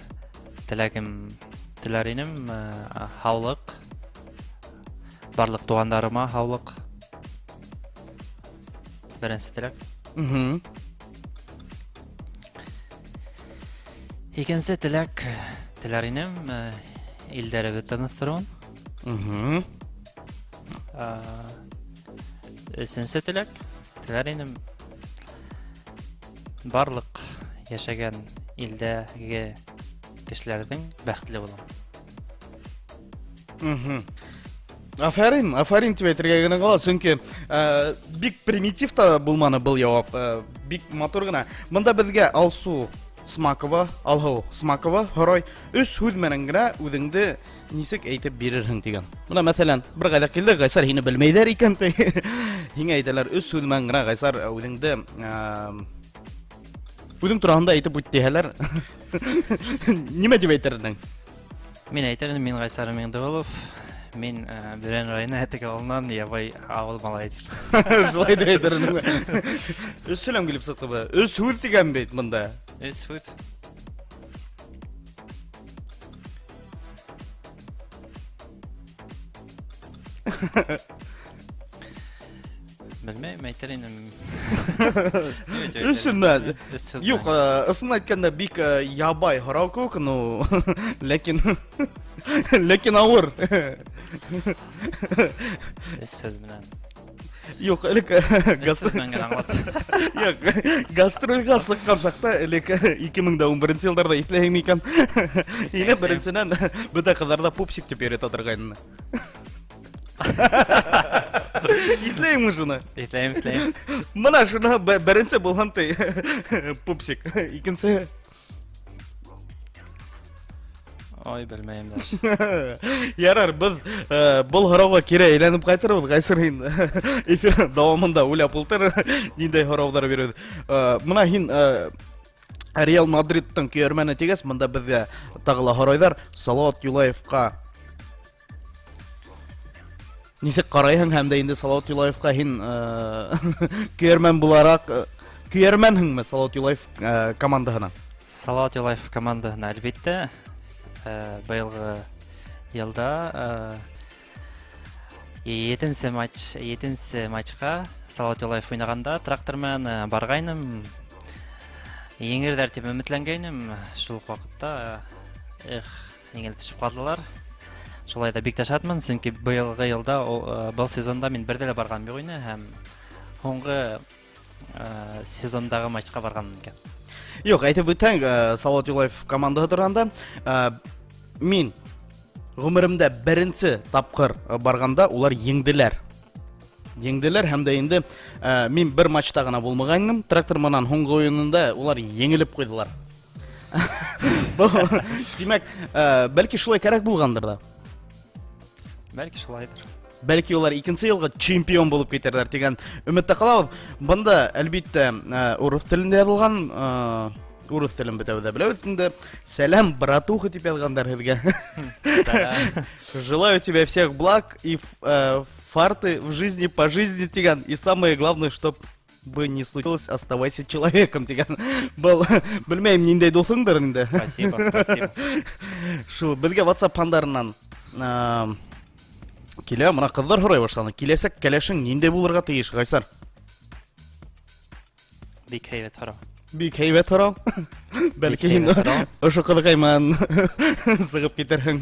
теләр инем һаулык. Барлык тугандарыма һаулык. Беренсе теләк. Икенче теләр инем илдәребезне тыныштыруын. Өченче теләр инем барлык яшәгән илдәге кешеләрнең бәхетле булуын. Афарин дип әйтергә генә кала, чөнки бик примитив та булманы был җавап. Бик матур гына. Монда безгә Алсу Смакова, һорай, 3 сүз менән генә үзеңде нисек әйтеп бирерһең дигән. Менә мәсәлән, бер гайда килде, Гайсар һине белмәйҙәр икән. Һиңә әйтәләр 3 сүз менән генә Гайсар үзеңде үзең тураһында әйтеп үттеһәләр. Нимә дип әйтерһең? Мин әйтермен, мин Гайсар Миндигулов. Мин Бүрән районы Әтекалынан ябай авыл малай дип. Шулай дип әйтерһең. 3 сүзләм килеп сықты бу. 3 сүз дигән бит монда. Эсфут. Белмәйм, әйтер инем. Өченнән. Юк, ысын әйткәндә бик ябай һорау күк, ну, ләкин авыр. Сөз менән. Юк, элек гастрольгә сыккан сакта, элек 2011 елларда иҫләһеңме икән? Инде беренсенән бөтә кызларда пупсик дип йөрөтә торган. Иҫләйеңме шуны? Иҫләйем. Мына шуны беренсе булган ти пупсик. Икенсе Ой, белмәйем дә. Ярар, без был һорауга кире әйләнеп кайтырбыз. Гайсар эфир дәвамында уйлап ултыр, ниндәй һорауҙар бирәбез. Мына һин Реал Мадридтың көйәрмәне тигәс, монда безгә тагыла һорайҙар. Салауат Юлаевҡа нисек ҡарайһың һәм дә инде Салауат Юлаевҡа һин көйәрмән булараҡ көйәрмәнһеңме Салауат Юлаев командаһына? Салауат Юлаев командаһына әлбиттә. Быйылғы йылда Етінші матчқа Салават Юлаев ойнағанда трактормен барғайным. Еңер деп үмітленгенім. Шул вакытта еңел түшіп қалдылар. Шулай да бик ташатмын, чөнки быелгы елда, был сезонда мен бердә барган бик ойны һәм соңгы сезондагы матчка барган икән. Юк, әйтеп үтәң, Салават Юлаев командага торганда, мин гомеремдә беренче тапкыр барганда улар еңделәр. Еңделәр һәм дә инде мин бер матчта гына булмаганым, трактор менән соңгы уенында улар еңелеп куйдылар. Димәк, бәлки шулай кирәк булгандыр да. Бәлки шулайдыр. Бәлки улар икенче елга чемпион булып китәрләр дигән өметтә калабыз. Бында әлбиттә урыс телендә язылган, урыс телен бетәүдә беләсеңдә, сәлам братуха дип язганнар һезгә. Желаю тебе всех благ и фарты в жизни по жизни дигән. И самое главное, чтоб бы не случилось, оставайся человеком дигән. Белмәйм, ниндәй дусыңдыр инде. Спасибо. Шул безгә WhatsApp пандарыннан килә, мына кызлар һорый башлады. Киләсәк кәләшең ниндәй булырга тиеш, Гайсар? Бик һәйбәт һорау. Бик һәйбәт һорау. Бәлки ошо кызгайман сыгып китерһең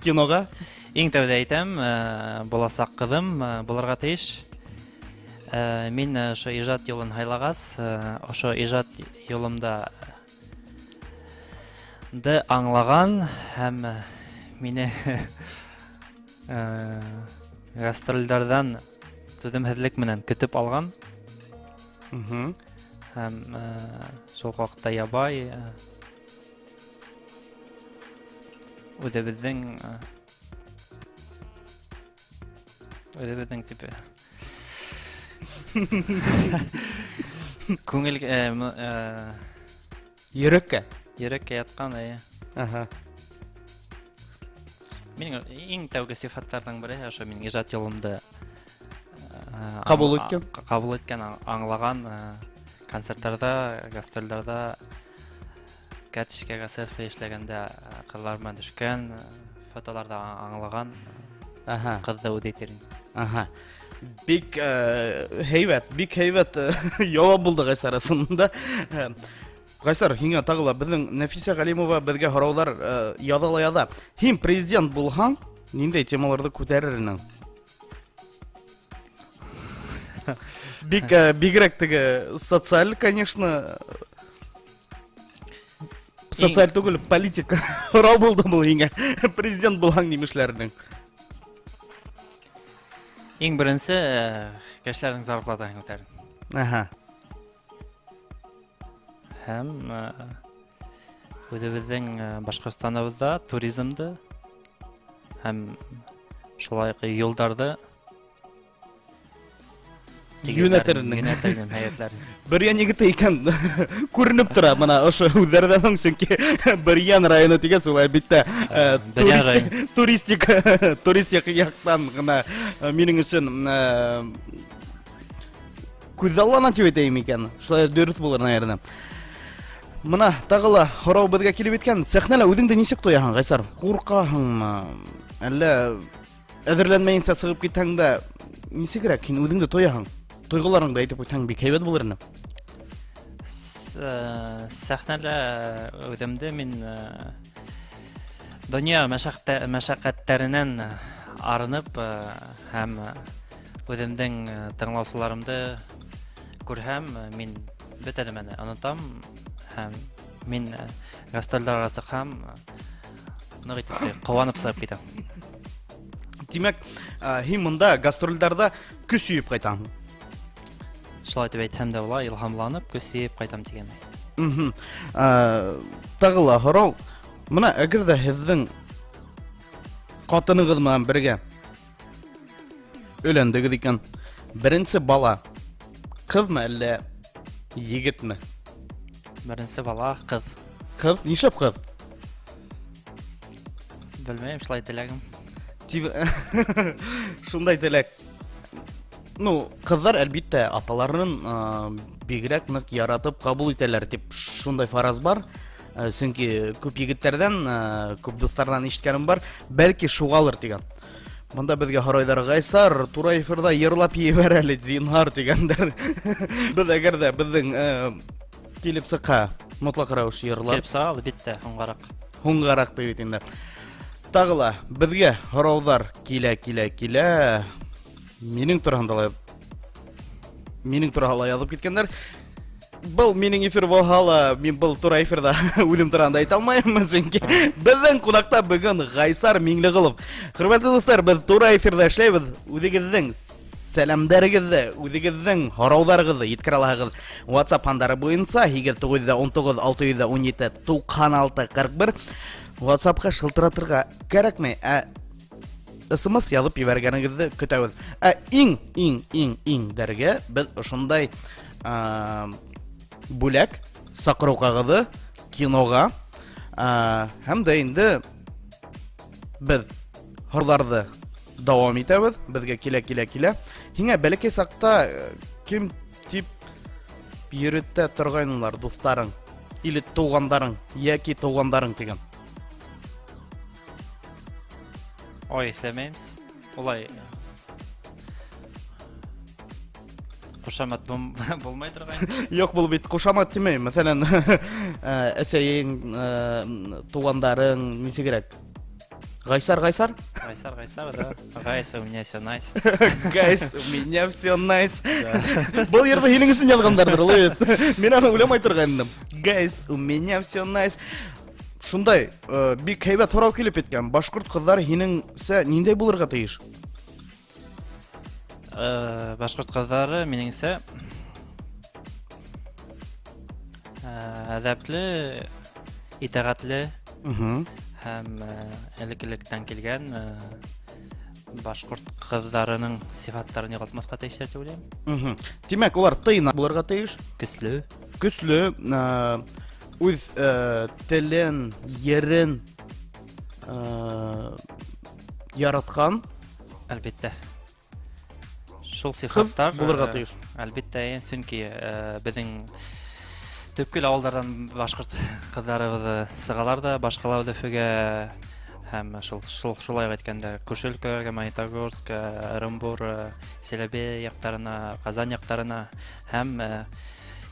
кинога. Иң тәүдә әйтәм, буласак кызым булырга тиеш. Мин ошо иҗат юлын хайлагас, ошо иҗат юлымда аңлаган һәм мине гастрольләрдән түземһезлек менән көтеп алган. Һәм шул вакытта ябай үзебезнең типе күңел Йөрәккә. йөрәккә яткан. Минең иң тәүге сифаттардан бире ошо минең иҗат юлымда Кабул иткән, аңлаган концертларда, гастрольләрдә, кәтишкәгә селфи эшләгәндә кызлар белән төшкән, фотоларда аңлаган кызды үдәйтерин. Бик һәйбәт явап булды Гайсар арасында. Гайсар, һиңа тагыла безнең Нәфисә Галимова безгә һораулар яза. Һин президент булһаң, ниндәй темаларны күтәрерһең? Бигрәк теге социаль, конечно, социаль түгел, политика. Һорау булды бу һиңа. Президент булһаң нимешләрнең? Иң беренче кешеләрнең зарплатасын күтәрү. Һәм үзебезнең Башкортстаныбызда туризмды һәм шулай ук юлларды Юнәтернең һәйәтләрен. Бер ян егете икән күренеп тора, моны ошо үзләрдән чөнки бер ян районы дигән шулай битә туристик яктан гына минең өчен күзаллана дип әйтәм икән. Шулай дөрес булыр, наверное. Мына тагыла һорау безгә килеп иткән. Сәхнәлә үзеңдә ничек тояһың, Гайсар? Куркаһыңмы? Әллә әзерләнмәенсә сыгып китәң дә ничегрәк һин үзеңдә тояһың? Тойгыларыңда әйтеп үтсәң бик һәйбәт булыр иде. Сәхнәдә үземдә мин дөнья мәшәкатьләреннән арынып һәм үземнең тыңлаусыларымды күрһәм, мин бөтенемне онытам һәм мин гастрольләргә чыксам, нык итеп куанып сыгып китәм. Димәк, һин монда гастрольләрдә күз сөеп кайтаң. Шулай дип әйтәм дә була, илһамланып, күз сөеп кайтам дигән. Тагыла һорау. Мына әгәр дә һезнең катыныгыз менән бергә өйләндегез икән, беренче бала кызмы әллә егетме? Беренче бала кыз. Кыз, нишләп кыз? Белмәйм, шулай теләгем. Шундай теләк. Ну, кызлар әлбиттә аталарын бигрәк нык яратып кабул итәләр дип шундай фараз бар. Чөнки күп егетләрдән, күп дуслардан ишеткәнем бар, бәлки шугалыр дигән. Монда безгә һорайдар Гайсар, туры эфирда йырлап ебәр әле зинһар дигәндер. Без әгәр дә безнең килеп сыка мотлак рәвеш йырлар. Килеп сыга әлбәттә хуңгарак. Хуңгарак дип инде. Тагыла безгә һораудар килә. Минең турымда язып киткәннәр. Был минең эфир булһа, мин был туры эфирда үлем турында әйтә алмыйм, чөнки безнең кунакта бүген Гайсар Миндигулов. Хөрмәтле достар, без туры эфирда эшләйбез. Үзегезнең сәламнәрегезне, үзегезнең һораударыгызны yetkерә аласыз. WhatsApp хандары буенча 919-617-9641 WhatsAppка шылтыратырга кирәкми, SMS язып ебәргәнегезне көтәбез. Иң дәргә без ошондай бүләк сакыру кагыды кинога һәм дә инде без һорларны дәвам итәбез. Безгә килә. Һиңа бәләкәй сакта ким тип йөрүтә торганнар дусларың, или тугандарың, яки тугандарың дигән. Ой, сәмәймс. Улай кушамат булмай торган. Юк, бул бит кушамат димәй. Мәсәлән, әсәең, тугандарың нисегрәк? Гайсар, да. Гайс, у меня все nice. Гайс, у меня все nice. Бул yerda һинең өчен язгандардыр, лыйт. Мен аны уйламай торгандым. Гайс, у меня все nice. Шундай, бик һәйбәт һорау килеп иткән. Башкорт кызлары һинеңсә ниндәй булырга тиеш? Башкорт кызлары минеңсә әдәпле, итәгатьле һәм элекелектән килгән башкорт кызларының сифаттарын югалтмаска тиешләр дип уйлыйм. Димәк, улар тыйнак булырга тиеш. Көсле, үз телен, ерен яраткан. Әлбәттә. Шул сифаттар булырга тиеш. Әлбәттә, чөнки безнең төпкөл авылдардан башкорт кызларыбыз сыгалар да, башкалар Өфөгә һәм шулай әйткәндә күрше өлкәләргә, Магнитогорск, Оренбур, Селебе яктарына, Казан яктарына һәм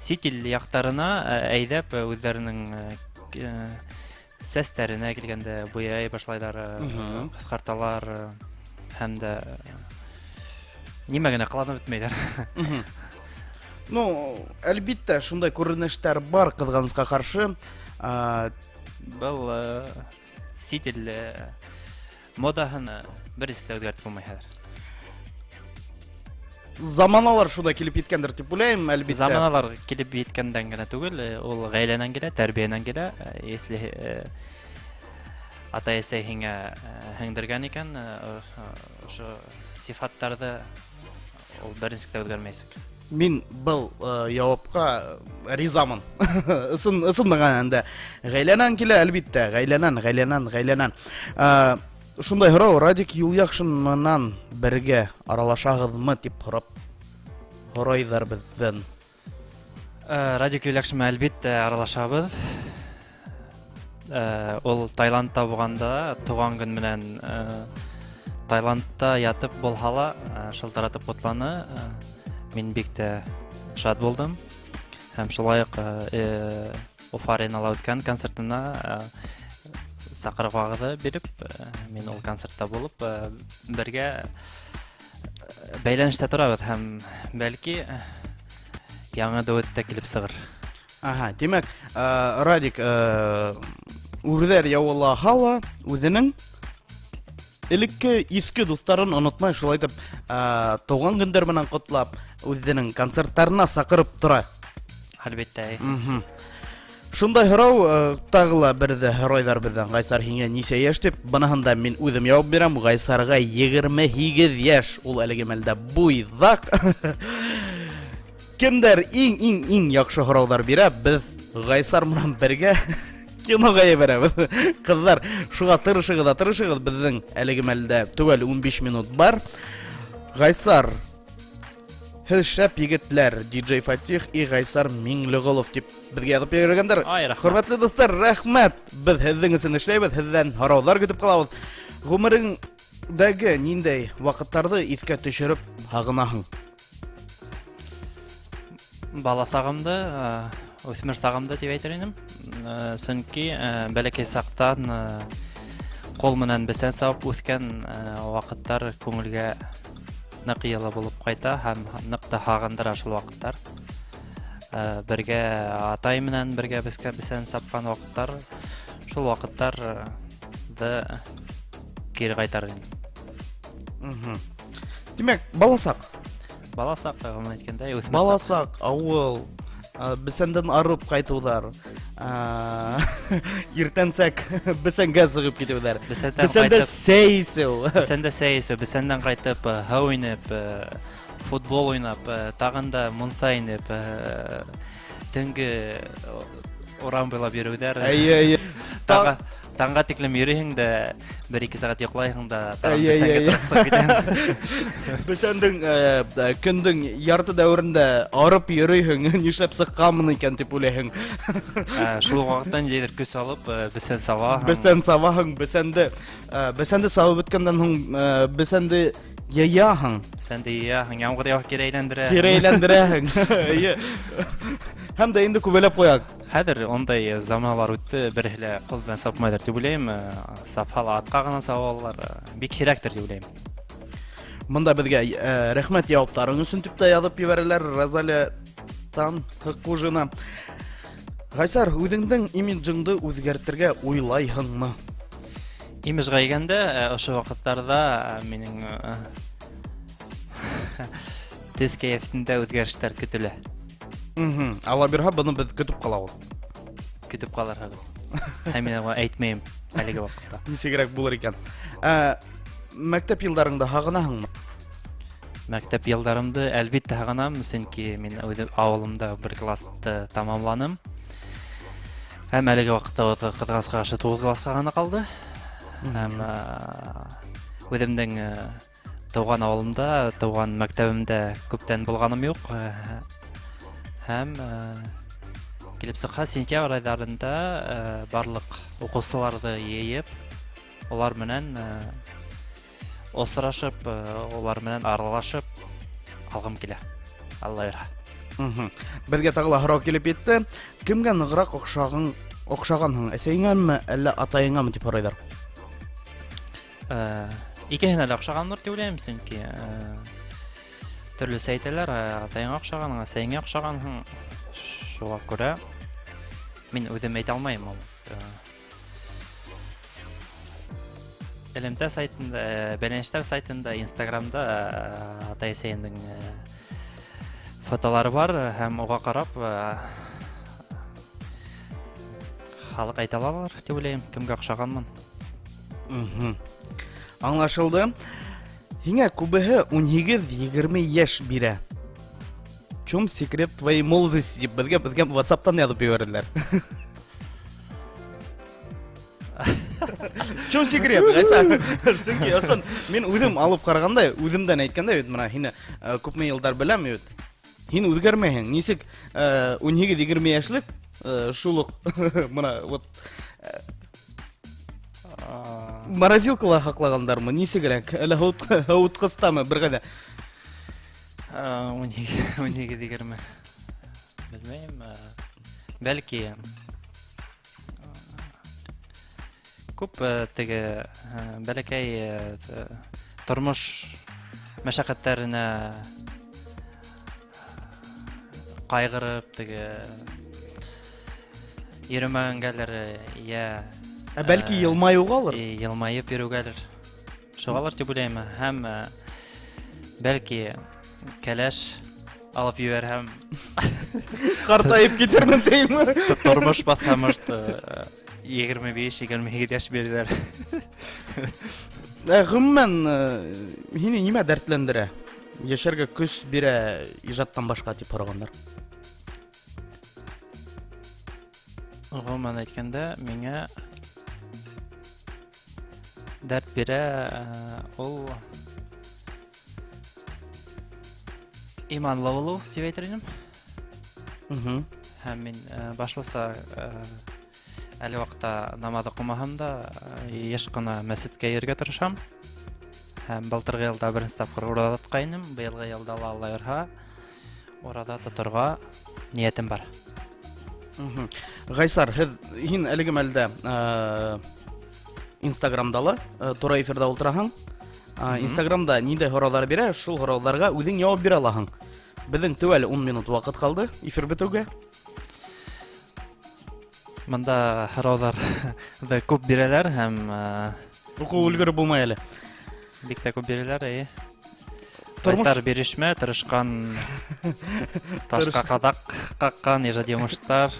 Ситил яктарына әйдәп үзләренең сәстәренә килгәндә буяй башлайлар, кыскарталар һәм дә нимә генә кыланып бетмәйләр. Әлбәттә, шундай күренештәр бар кызганычка каршы. Был Ситил модаһын берсе дә үзгәртеп булмый. Заманалар шунда килеп еткәндер дип уйлыйм, әлбәттә. Заманалар килеп yeткәндән генә түгел, ул гаиләнән килә, тәрбиянән килә. Если ата-әсә һиңә һеңдергән икән, ошо сифаттарды ул беренче үзгәрмәйсең. Мин был явапка ризамын. Ысынмаган анда. Гаиләнән килә, әлбәттә, гаиләнән. Шундай һорау, Радик Юлъякшин менән бергә аралашагызмы дип һорайдар бездән. Радик Юлъякшин әлбәттә аралашабыз. Ул Таиландта булганда, туган көн менән Таиландта ятып булһала, шылтыратып котланы. Мин бик тә шат булдым. Һәм шулай ук Уфа-аренада үткән концертына сакыргагы биреп, мин ул концертта булып, бергә бәйләнештә торабыз һәм бәлки яңа дуэтта килеп сыгыр. Димәк, Радик үрдәр явыла һала, үзенең элекке иске дусларын онытмай, шулай дип туган көндәр менән котлап, үзенең концертларына сакырып тора. Әлбәттә. Шундай һорау тагыла бердә һорайдар бездән. Гайсар, һиңә ничә яшь дип? Буныһында мин үзем җавап бирәм. Гайсарга 28 яшь. Ул әлеге мәлдә буйзак. Кемдер иң яхшы һораудар бирә. Без Гайсар менән бергә кинога ебәрәбез. Кызлар, шуга тырышыгыз. Безнең әлеге мәлдә түгел 15 минут бар. Гайсар, һез шәп егетләр, DJ Фатих и Гайсар Миндигулов дип безгә язып йөргәндер. Хөрмәтле достар, рәхмәт. Без һезнең өчен эшләйбез, һездән һораулар көтеп калабыз. Гомерең дәге ниндәй вакыттарды искә төшереп һагынаһың? Бала сагымды, үсмер сагымды дип әйтер идем. Сөнки бәләкәй сактан кол менән бесән сабып үскән вакыттар күңелгә нык йылы булып кайта һәм нык та һагындыра шул вакыттар. Бергә атай менән бергә бесән сапкан вакыттар, шул вакыттарда кире кайтар идем. Димәк, баласак. Баласак гына әйткәндә, үсмер Баласак, авыл, бесәндән арып кайтудар. Иртәнсәк бесәнгә сыгып китүләр. Бесәндә сәйсеу. Бесәндән кайтып, һау уйнап, футбол уйнап, тагын да мунса инеп, төнге урам буйлап йөрүдәр. Таңга тиклем йөрисең дә, 1-2 сәгать йоклайсың да, тагын бесәнгә торып китәсең. Бесәндең көндең ярты дәврендә арып йөрисең, нишләп сыкканмын икән дип уйлайсың. Шул вакыттан җәйдер көс алып, бесән саваһың. Бесән саваһың, бесәнде савып беткәннән соң бесәнде яяһың. Бесәнде яяһың, яңгыр яуып кире әйләндерәһең. Һәм дә инде күбәләп куяк. Хәзер ондай заманлар үтте, берһелә кул белән сапмайдыр дип уйлыйм. Сапһала атка гына саваллар бик кирәктер дип уйлыйм. Монда безгә рәхмәт яуапларың өчен дип тә язып җибәрәләр Розалиятан Хыкужина. Гайсар, үзеңнең имиджыңды үзгәртергә уйлайһыңмы? Имиджга килгәндә, ошо вакытларда минең төс кәефтендә үзгәрешләр көтелә. Алла бирһә, буны без көтеп калабыз. Көтеп калырбыз. Һәм мин әйтмәйм әлеге вакытта. Нисегрәк булыр икән. Мәктәп елларыңда һагынаһыңмы? Мәктәп елларымды әлбәттә һагынам, чөнки мин авылымда бер классты тамамланым. Һәм әлеге вакытта кызганычка каршы 9 класска гына калды. Һәм үземнең туган авылымда, туган мәктәбемдә күптән булганым юк. Һәм килеп чыкка сентябрь айларында барлык укучыларды йыеп, улар менән осрашып, улар менән аралашып алгым килә. Алла яра. Безгә тагыла һорау килеп итте. Кемгә ныграк охшаганһың? Әсәйеңәме, әллә атаеңамы дип һорайдар. Икесенә дә охшагандыр дип уйлыйм, чөнки төрле әйтәләр, атаеңа охшаган, әсәеңә охшаган. Шуңа күрә мин үзем әйтә алмыйм. Элемтә сайтында, бәйләнештәр сайтында, Instagramда атай-әсәемнең фотолары бар һәм уга карап халык әйтә алалар дип уйлыйм, кемгә охшаганмын. Аңлашылды. Һиңә күбеһе 18-20 яшь бирә. Чум секрет твоей молодости дип безгә WhatsApp'тан язып җибәрделәр. Чум секрет, Гайсар. Чөнки асын мин үзем алып караганда, үземдән әйткәндә, менә һине күпме елдар беләм бит. Һин үзгәрмәйсең. Нисек 18-20 яшьлек шул ук менә вот морозилкалар хаклагандармы? Нисегрәк? Әле һавыт кыстамы бергәдә? 12-20. Белмәйм. Бәлки күп теге бәләкәй тормыш мәшәкатьләренә кайгырып теге йөрмәгәнгәләр я Бәлки елмаюгалыр. Елмаеп йөрүгәлер. Шугалар дип уйлыйм. Һәм бәлки кәләш алып йөрһәм Картайып китермен дейме? Тормыш батмыш 25-27 яшь бирделәр. Гомумән һине нимә дәртләндерә? Яшәргә көч бирә иҗаттан башка дип һорагандар. Гомумән әйткәндә, миңа дәрт бирә ул иманлы булу дип әйтер идем. Һәм мин башласа әле вакытта намаз укымасам да еш кына мәсҗидкә йөргә тырышам. Һәм былтыргы елда беренче тапкыр урада тоткайным, быелгы елда Алла ярха урада тоторга ниятем бар. Гайсар, һин әлеге мәлдә Инстаграмдалы, туры эфирда ултыраһың. Инстаграмда ниндәй һораулар бирә, шул һорауларга үзең җавап бирә алаһың. Безнең төвәл 10 минут вакыт калды эфир бетүгә. Монда һораулар да күп бирәләр һәм Уку өлгереп булмай әле. бик тә күп бирәләр. Тормыш- Гайсар бирешмә, тырышкан ташка кадак каккан ижадимыштар.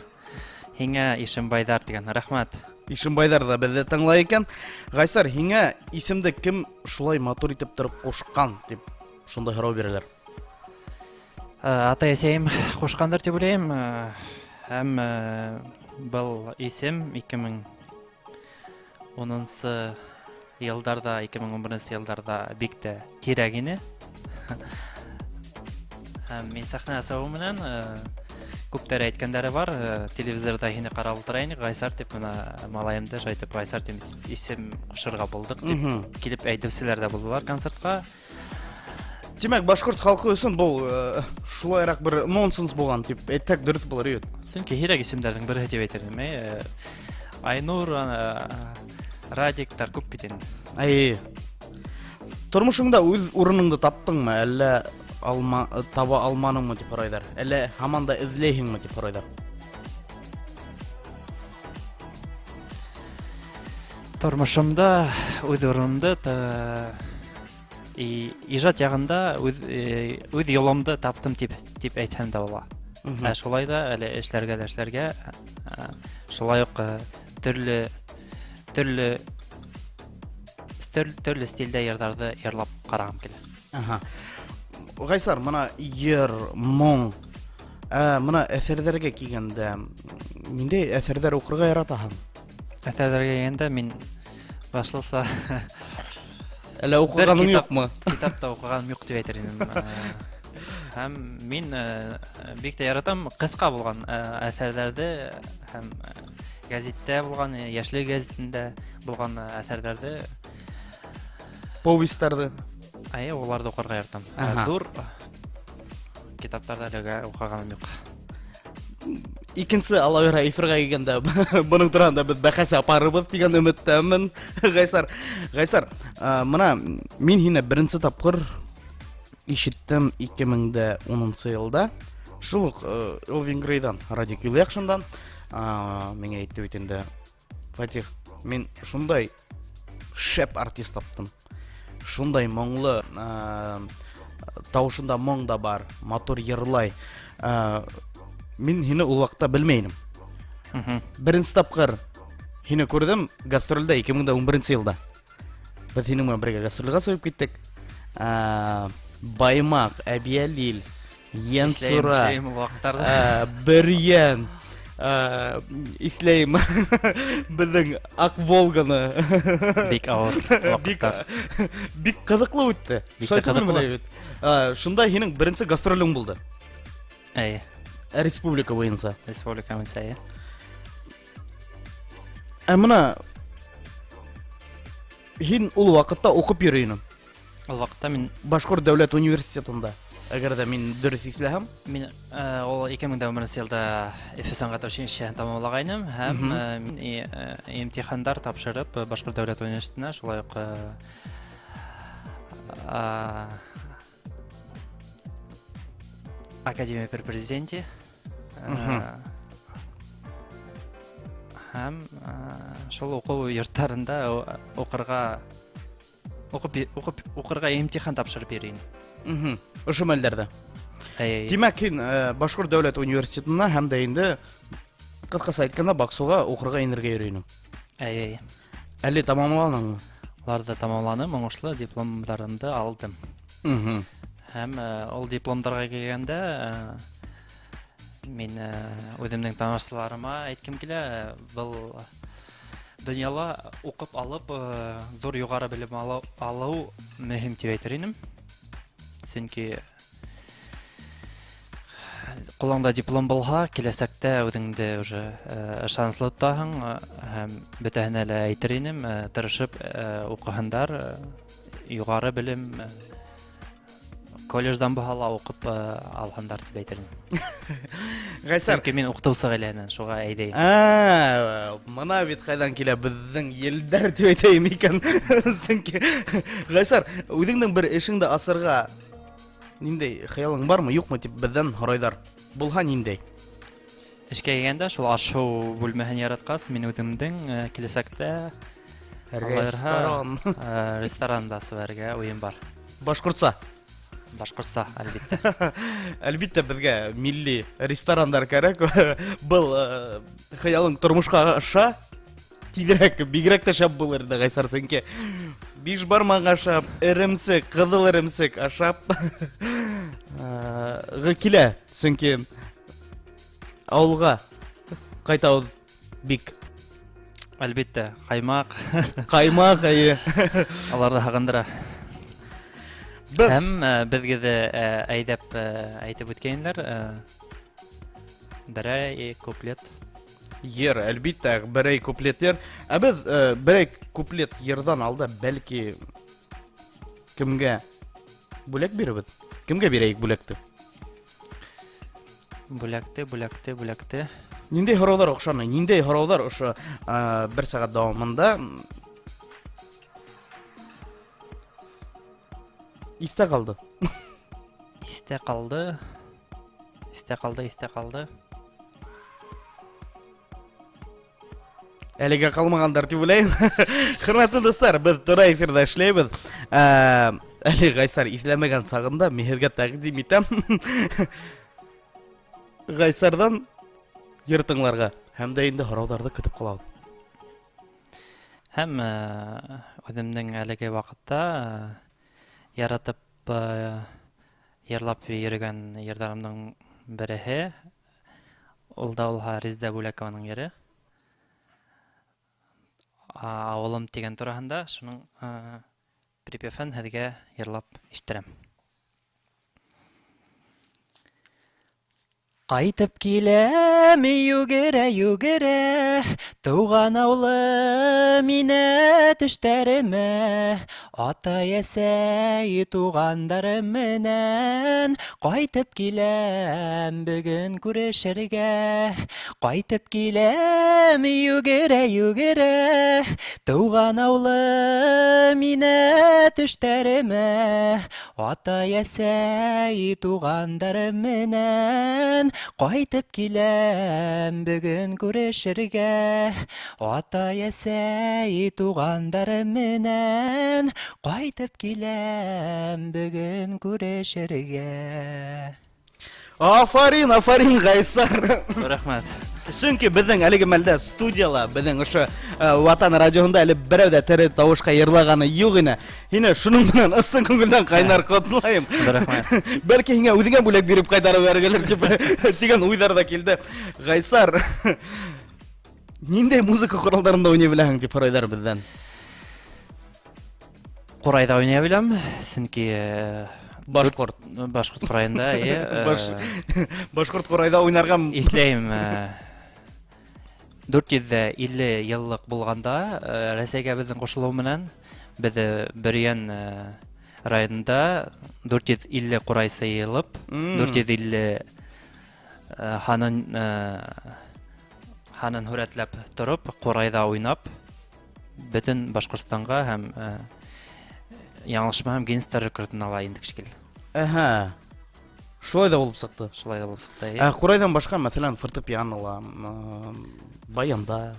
Һиңә Ишембайдар дигән. Рәхмәт. Ишембайдар да бездә тыңлай икән. Гайсар, һиңә исемде кем шулай матур итеп торып кушкан дип шундай һорау бирәләр. Ата-әсәем кушкандыр дип уйлыйм. Һәм был исем 2010 елдарда, 2011 елдарда бик тә кирәк ине. Һәм мин сәхнә ясау менән күптәр әйткәннәре бар. Телевизорда һине карап утырайны, Гайсар дип, менә малаемда шайтып Гайсар дип исем кушырга булдык дип килеп әйтүселәр дә булдылар концертка. Димәк, башкорт халкы өчен бу шулайрак бер нонсенс булган дип әйтсәк дөрес булыр иде. Сөнки кирәк исемнәрнең бере дип әйтермен. Айнур, Радиктар күп бит инде. Тормышыңда үз урыныңды таптыңмы, әллә таба алманыңмы дип һорайлар. Әллә һаман да эзләйһеңме дип һорайлар. Тормышымда үз урынымды ижад ягында үз юлымды таптым дип әйтһәм дә була. Шулай да әле эшләргә шулай ук төрле стильдә йырларда йырлап карагым килә. Гайсар, мына йыр, моң, мына әсәрләргә килгәндә ниндәй әсәрләр укырга яратаһың? Әсәрләргә килгәндә мин башласа Әллә укыганың юкмы? Китапта укыганым юк дип әйтер идем. Һәм мин бик тә яратам кыска булган әсәрләрне һәм газеттә булган, яшьлек газетында булган әсәрләрне, Повестьләрне. Оларды укырга яратам. Дур китаптарда әлегә укыганым юк. Икенче Алла эфирга килгәндә буның турында без бәхәс апарыбыз дигән өметтәмен. Гайсар, мына мин һине беренче тапкыр ишеттем 2010 елда. Шул Венгриядән, Радик Юлякшиндан миңа әйтте бит инде. Фатих, мин шундай шәп артист таптым. Шундай моңлы, тавышында моң да бар, матур йырлай. Мин һине ул вакытта белмәйнем. Беренче тапкыр һине күрдем гастрольдә 2011 елда. Без һинең белән бергә гастрольгә чыгып киттек. Баймак, Әбиялил, Янсура, Бөрьян, Исләйм, безнең Ак Волганы. Бик авыр вакыттар. Бик кызыклы үтте. Шунда һинең беренче гастролең булды. Республика буенча. Республика буенча. Мына һин ул вакытта укып йөрөйнең. Ул вакытта мин Башкорт дәүләт университетында. Әгәр дә мин дөрес исләһәм, мин ул 2011 елда Эфес сәнгать училищесын тәмамлагайным һәм мин имтихандар тапшырып Башкорт дәүләт университетына, шулай ук Академия при президенте һәм шул уку йортларында укырга имтихан тапшырып йөрим. Ошо мәлдәрдә. Димәк, һин Башкорт дәүләт университетына һәм дә инде кыскасы әйткәндә Баксуга укырга инергә йөрөйнең. Әле тамамланыңмы? Аларда тамамланып, уңышлы дипломнарымды алдым. Һәм ул дипломдарға килгәндә мин үземнең танышларыма әйткем килә, был дөньяла укып алып зур югары белем алу мөһим дип әйтер идем. Чөнки кулыңда диплом булһа, киләсәктә үзеңне уже ышанычлы тотаһың һәм бөтәһенә лә әйтер идем, тырышып укыһындар, югары белем колледждан баһала укып алгандар дип әйтермен. Гайсар, Чөнки мин укытучы гаиләнән, шуга әйдәйм. Мына бит кайдан килә безнең елдәр дип әйтәйем икән. Чөнки Гайсар, үзеңнең бер эшеңдә асырга ниндәй хыялың бармы, юкмы дип бездән һорайдар. Булһа ниндәй? Эшкә килгәндә шул ашу бүлмәһен яраткас, мин үземнең киләсәктә Ресторан. Ресторанда сәвәргә уен бар. Башкортса. Башкортса, әлбиттә. Әлбиттә безгә милли рестораннар кирәк. Был хыялың тормышка аша. Тизрәк, бигрәк тә шәп булыр иде Гайсар, сөнки 5 бармак ашап, иремсек, кызыл иремсек ашап килә, сөнки авылга кайтабыз бик Әлбиттә, каймак, каймак ае. аларда хагындыра. Без Һәм безгә дә әйдәп әйтеп үткәннәр. Берәй куплет. Ер, әлбиттә, берәй куплетлар. Ә без берәй куплет йырдан алда, бәлки кемгә бүләк биребез? Кемгә бирәйек бүләкте? Бүләкте. Ниндәй һораулар охшаны? Ниндәй һораулар ошо 1 сәгать дәвамында истә калды? Истә калды. Әлегә калмагандар дип уйлыйм. Хөрмәтле дуслар, без туры эфирдә эшләйбез. Әле Гайсар исләмәгән сагында мехергә тәкъдим итәм. Гайсардан йыртыңларга һәм дә инде һорауларны көтеп калабыз. Һәм үземнең әлеге вакытта яратып йырлап йөргән йырдарымның береһе ул да Риздә Бүләкованың йыры. Авылым дигән тураһында шуның припевын һеҙгә йырлап ишеттерәм. Кайтып киләм югерә, туган аулы мине төштәремә, ата-әсәй тугандарым менән, кайтып киләм бүген күрешергә, кайтып киләм югерә, туган аулы мине төштәремә, ата-әсәй тугандарым менән, кайтып киләм бүген күрешергә, ата-әсәй тугандарым менән, кайтып киләм бүген күрешергә. Афарин, Гайсар. Рәхмәт. Чөнки безнең әлеге мәлдә студияла, безнең ошо Ватан радионда әле берәү дә тере тавышка йырлаганы юк ине. Һине шуның белән ысын күңелдән кайнар котлайм. Рәхмәт. Бәлки һиңә үзеңә бүләк биреп кайтарып бергәләр дип дигән уйлар да килде. Гайсар, ниндәй музыка коралларында уйный беләһең дип һорайлар бездән. Курайда уйный беләм, чөнки Башкорт корайында, Башкорт корайда уйнарга итләйм. 450 еллык булганда Рәсәйгә безнең кушылу менән без Бөрьян районында 450 курай сыйылып, 450 ханын хүрәтләп торып, курайда уйнап, бөтен Башкортстанга һәм яңлышмам Гайсар рекордын ала инде кичкел. Шулай да булып сыкты. Шулай да булып сыкты. Курайдан башка, мәсәлән, фортепианола, баянда,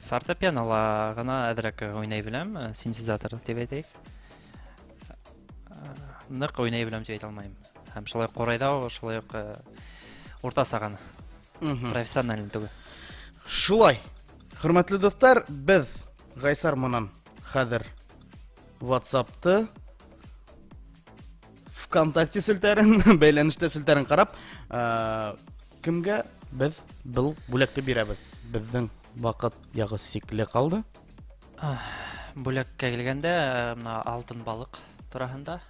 Фортепианола гына әдрәк уйный беләм, синтезатор дип әйтик. Нык уйный беләм дип әйтә алмыйм. Һәм шулай курайда, шулай ук урта саганы. Профессиональ түгел. Шулай. Хөрмәтле дуслар, без Гайсар менән хәзер WhatsApp-ты, ВКонтакте селтәрен, бәйләнештә селтәрен карап, кемгә без был бүләкте бирәбез. Безнең вакыт ягы сикле калды. Бүләккә килгәндә, мына алтын балык тураһында.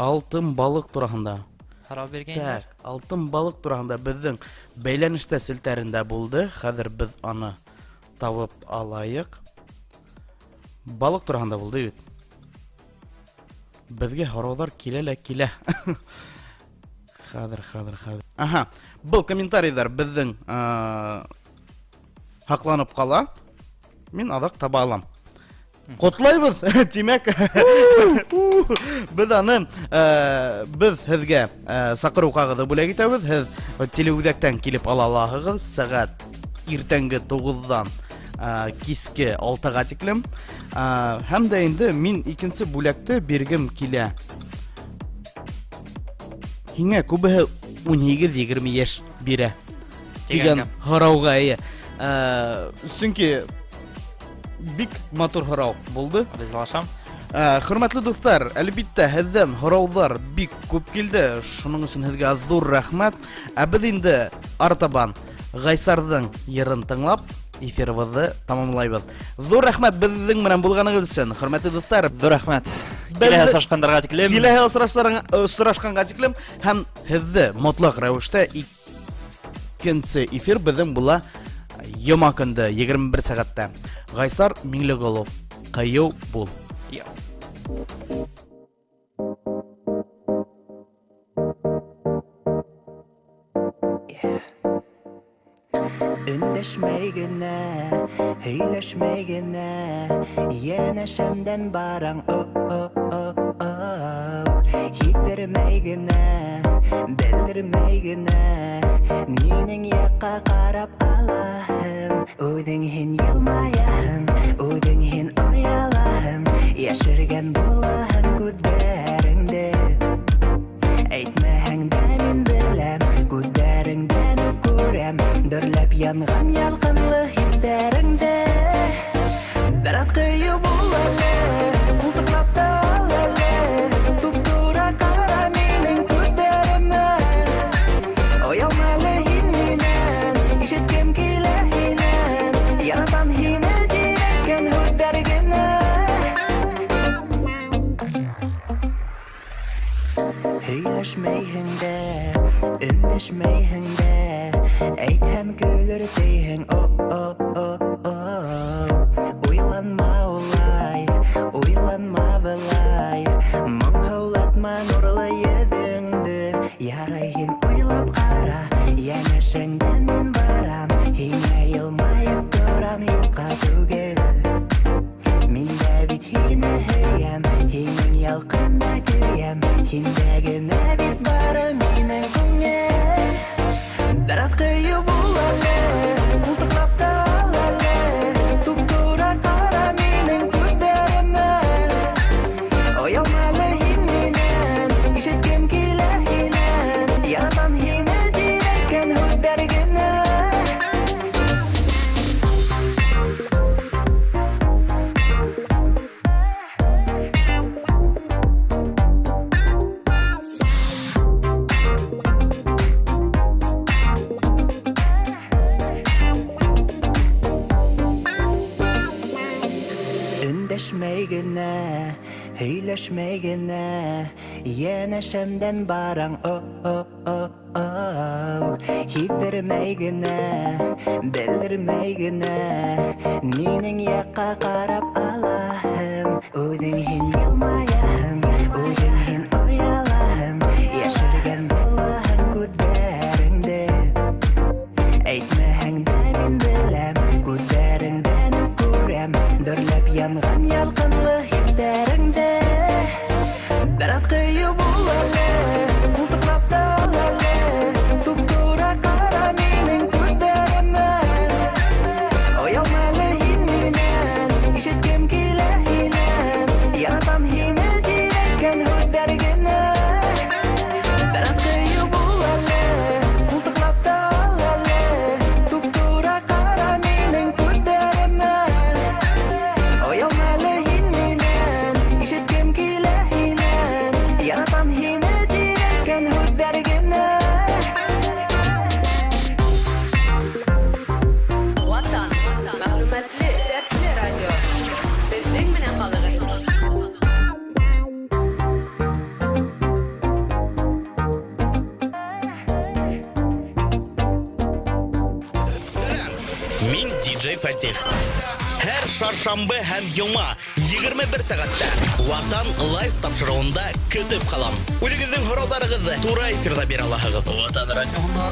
Алтын балык тураһында. Харау бергәннәр. Алтын балык тураһында безнең бәйләнештә селтәрендә булды. Хәзер без аны табып алайык. Балык тураһында булды бит. Безгә һораулар килә. Хәзер. Аха, бұл комментарийлар безнең хакланып кала. Мин адак таба алам. Котлайбыз, тимәк. Без аны без һезгә сакыру кагыды бүләк итәбез. Һез телевизиядән килеп ала аласыз сәгать иртәнге 9-дан киске 6-га тиклем. Һәм дә инде мин икенче бүләкте биргем килә. Һиңә күбе 18-20 яшь бирә. Дигән һорауга чөнки бик матур һорау булды. Ризалашам. Хөрмәтле дуслар, әлбиттә һездән һораулар бик күп килде. Шуның өчен һезгә зур рәхмәт. Без инде артабан Гайсарның йырын тыңлап эфирыбызны тамамлайбыз. Зур рәхмәт безнең белән булганыгыз өчен. Хөрмәтле дуслар, Зур рәхмәт. Киләһе сашкандарга тиклем. Киләһе сорашканга тиклем һәм һезне мотлак рәвештә икенче эфир безнең була Йома көндә 21 сәгатьтә. Гайсар Миндигулов, кайыу бул. Ündəşməy gənə, heyləşməy gənə, Yənəşəmdən baran Hidirməy gənə, bildirməy gənə, Ninin yaqqa qarab alahım, Udың hin yılmayahım, Udың hin oyalahım, Яшірген болahım күддәріңді, Әйтмәһәң дә мин беләм, күддәріңдән күрәм, Дөрләп янған ялқынлы хистәріңді, Бәрат қыйы бол әлі, Құлтықлап та ал әлі, Туп-тура қара менің күддәрімә, Оялмәлі хин менен, Ишеткем келә хинен, Яратам хине диреккен хүддәргенә. Heyləşməyhің də, ündəşməyhің də, Әйтһәм көлür дейһің, Уйланма улай, уйланма былай, Моң һаулатма нурлы йөҙөңдө, Ярай һин уйлап ҡара, Йәнәшәңдән мин барам, Һиңә йылмайып торам юҡҡа түгел. Мин дә бит һине һөйәм, Һинең ялҡында көйәм, Һиндә генә бит бары минең күңел. Бәрат ҡыйы бул әле, Ҡултыҡлап та ал әле, Туп-тура ҡара минең күҙҙәремә, Оялмәле һин минән, Ишеткем килә һинән, Яратам һине дирәккән һүҙҙәр генә. Ündəşməy gənə, heyləşməy gənə, Yənəşəmdən baran Hidirməy gənə, bildirməy gənə, Ninin yaqqa qarab alahım, Udың hin yılmayahım, Udың hin oyalahım, Яшірген болahım күҙҙәреңде, Әйтмәһәң дә мин беләм, күҙҙәреңдән күрәм, Дөрләп янған ялҡынлы хистәреңде, Бәрат ҡыйы бул әле, Ҡултыҡлап та ал әле, Туп-тура ҡара минең күҙҙәремә, Оялмәле һин минән, Ишеткем килә һинән, Яратам һине дирәккән һүҙҙәр генә. Бәрат ҡыйы бул әле, Ҡултыҡлап та ал әле, Туп-тура ҡара минең күҙҙәремә, Оялмәле һин минән, Ишеткем килә һинән, Яратам һине дирәккән һүҙҙәр генә. Ватан, мәғлүмәтле, дәртле радио. Беҙҙең менән ҡалығыҙ. Мин диджей Фатих. һәр шаршамбы һәм йома 21 сәгатьтә Ватан лайф тапшыруында көтеп калам. Үзегезнең һорауларыгызны туры эфирда бирә аласыз. Ватан радионда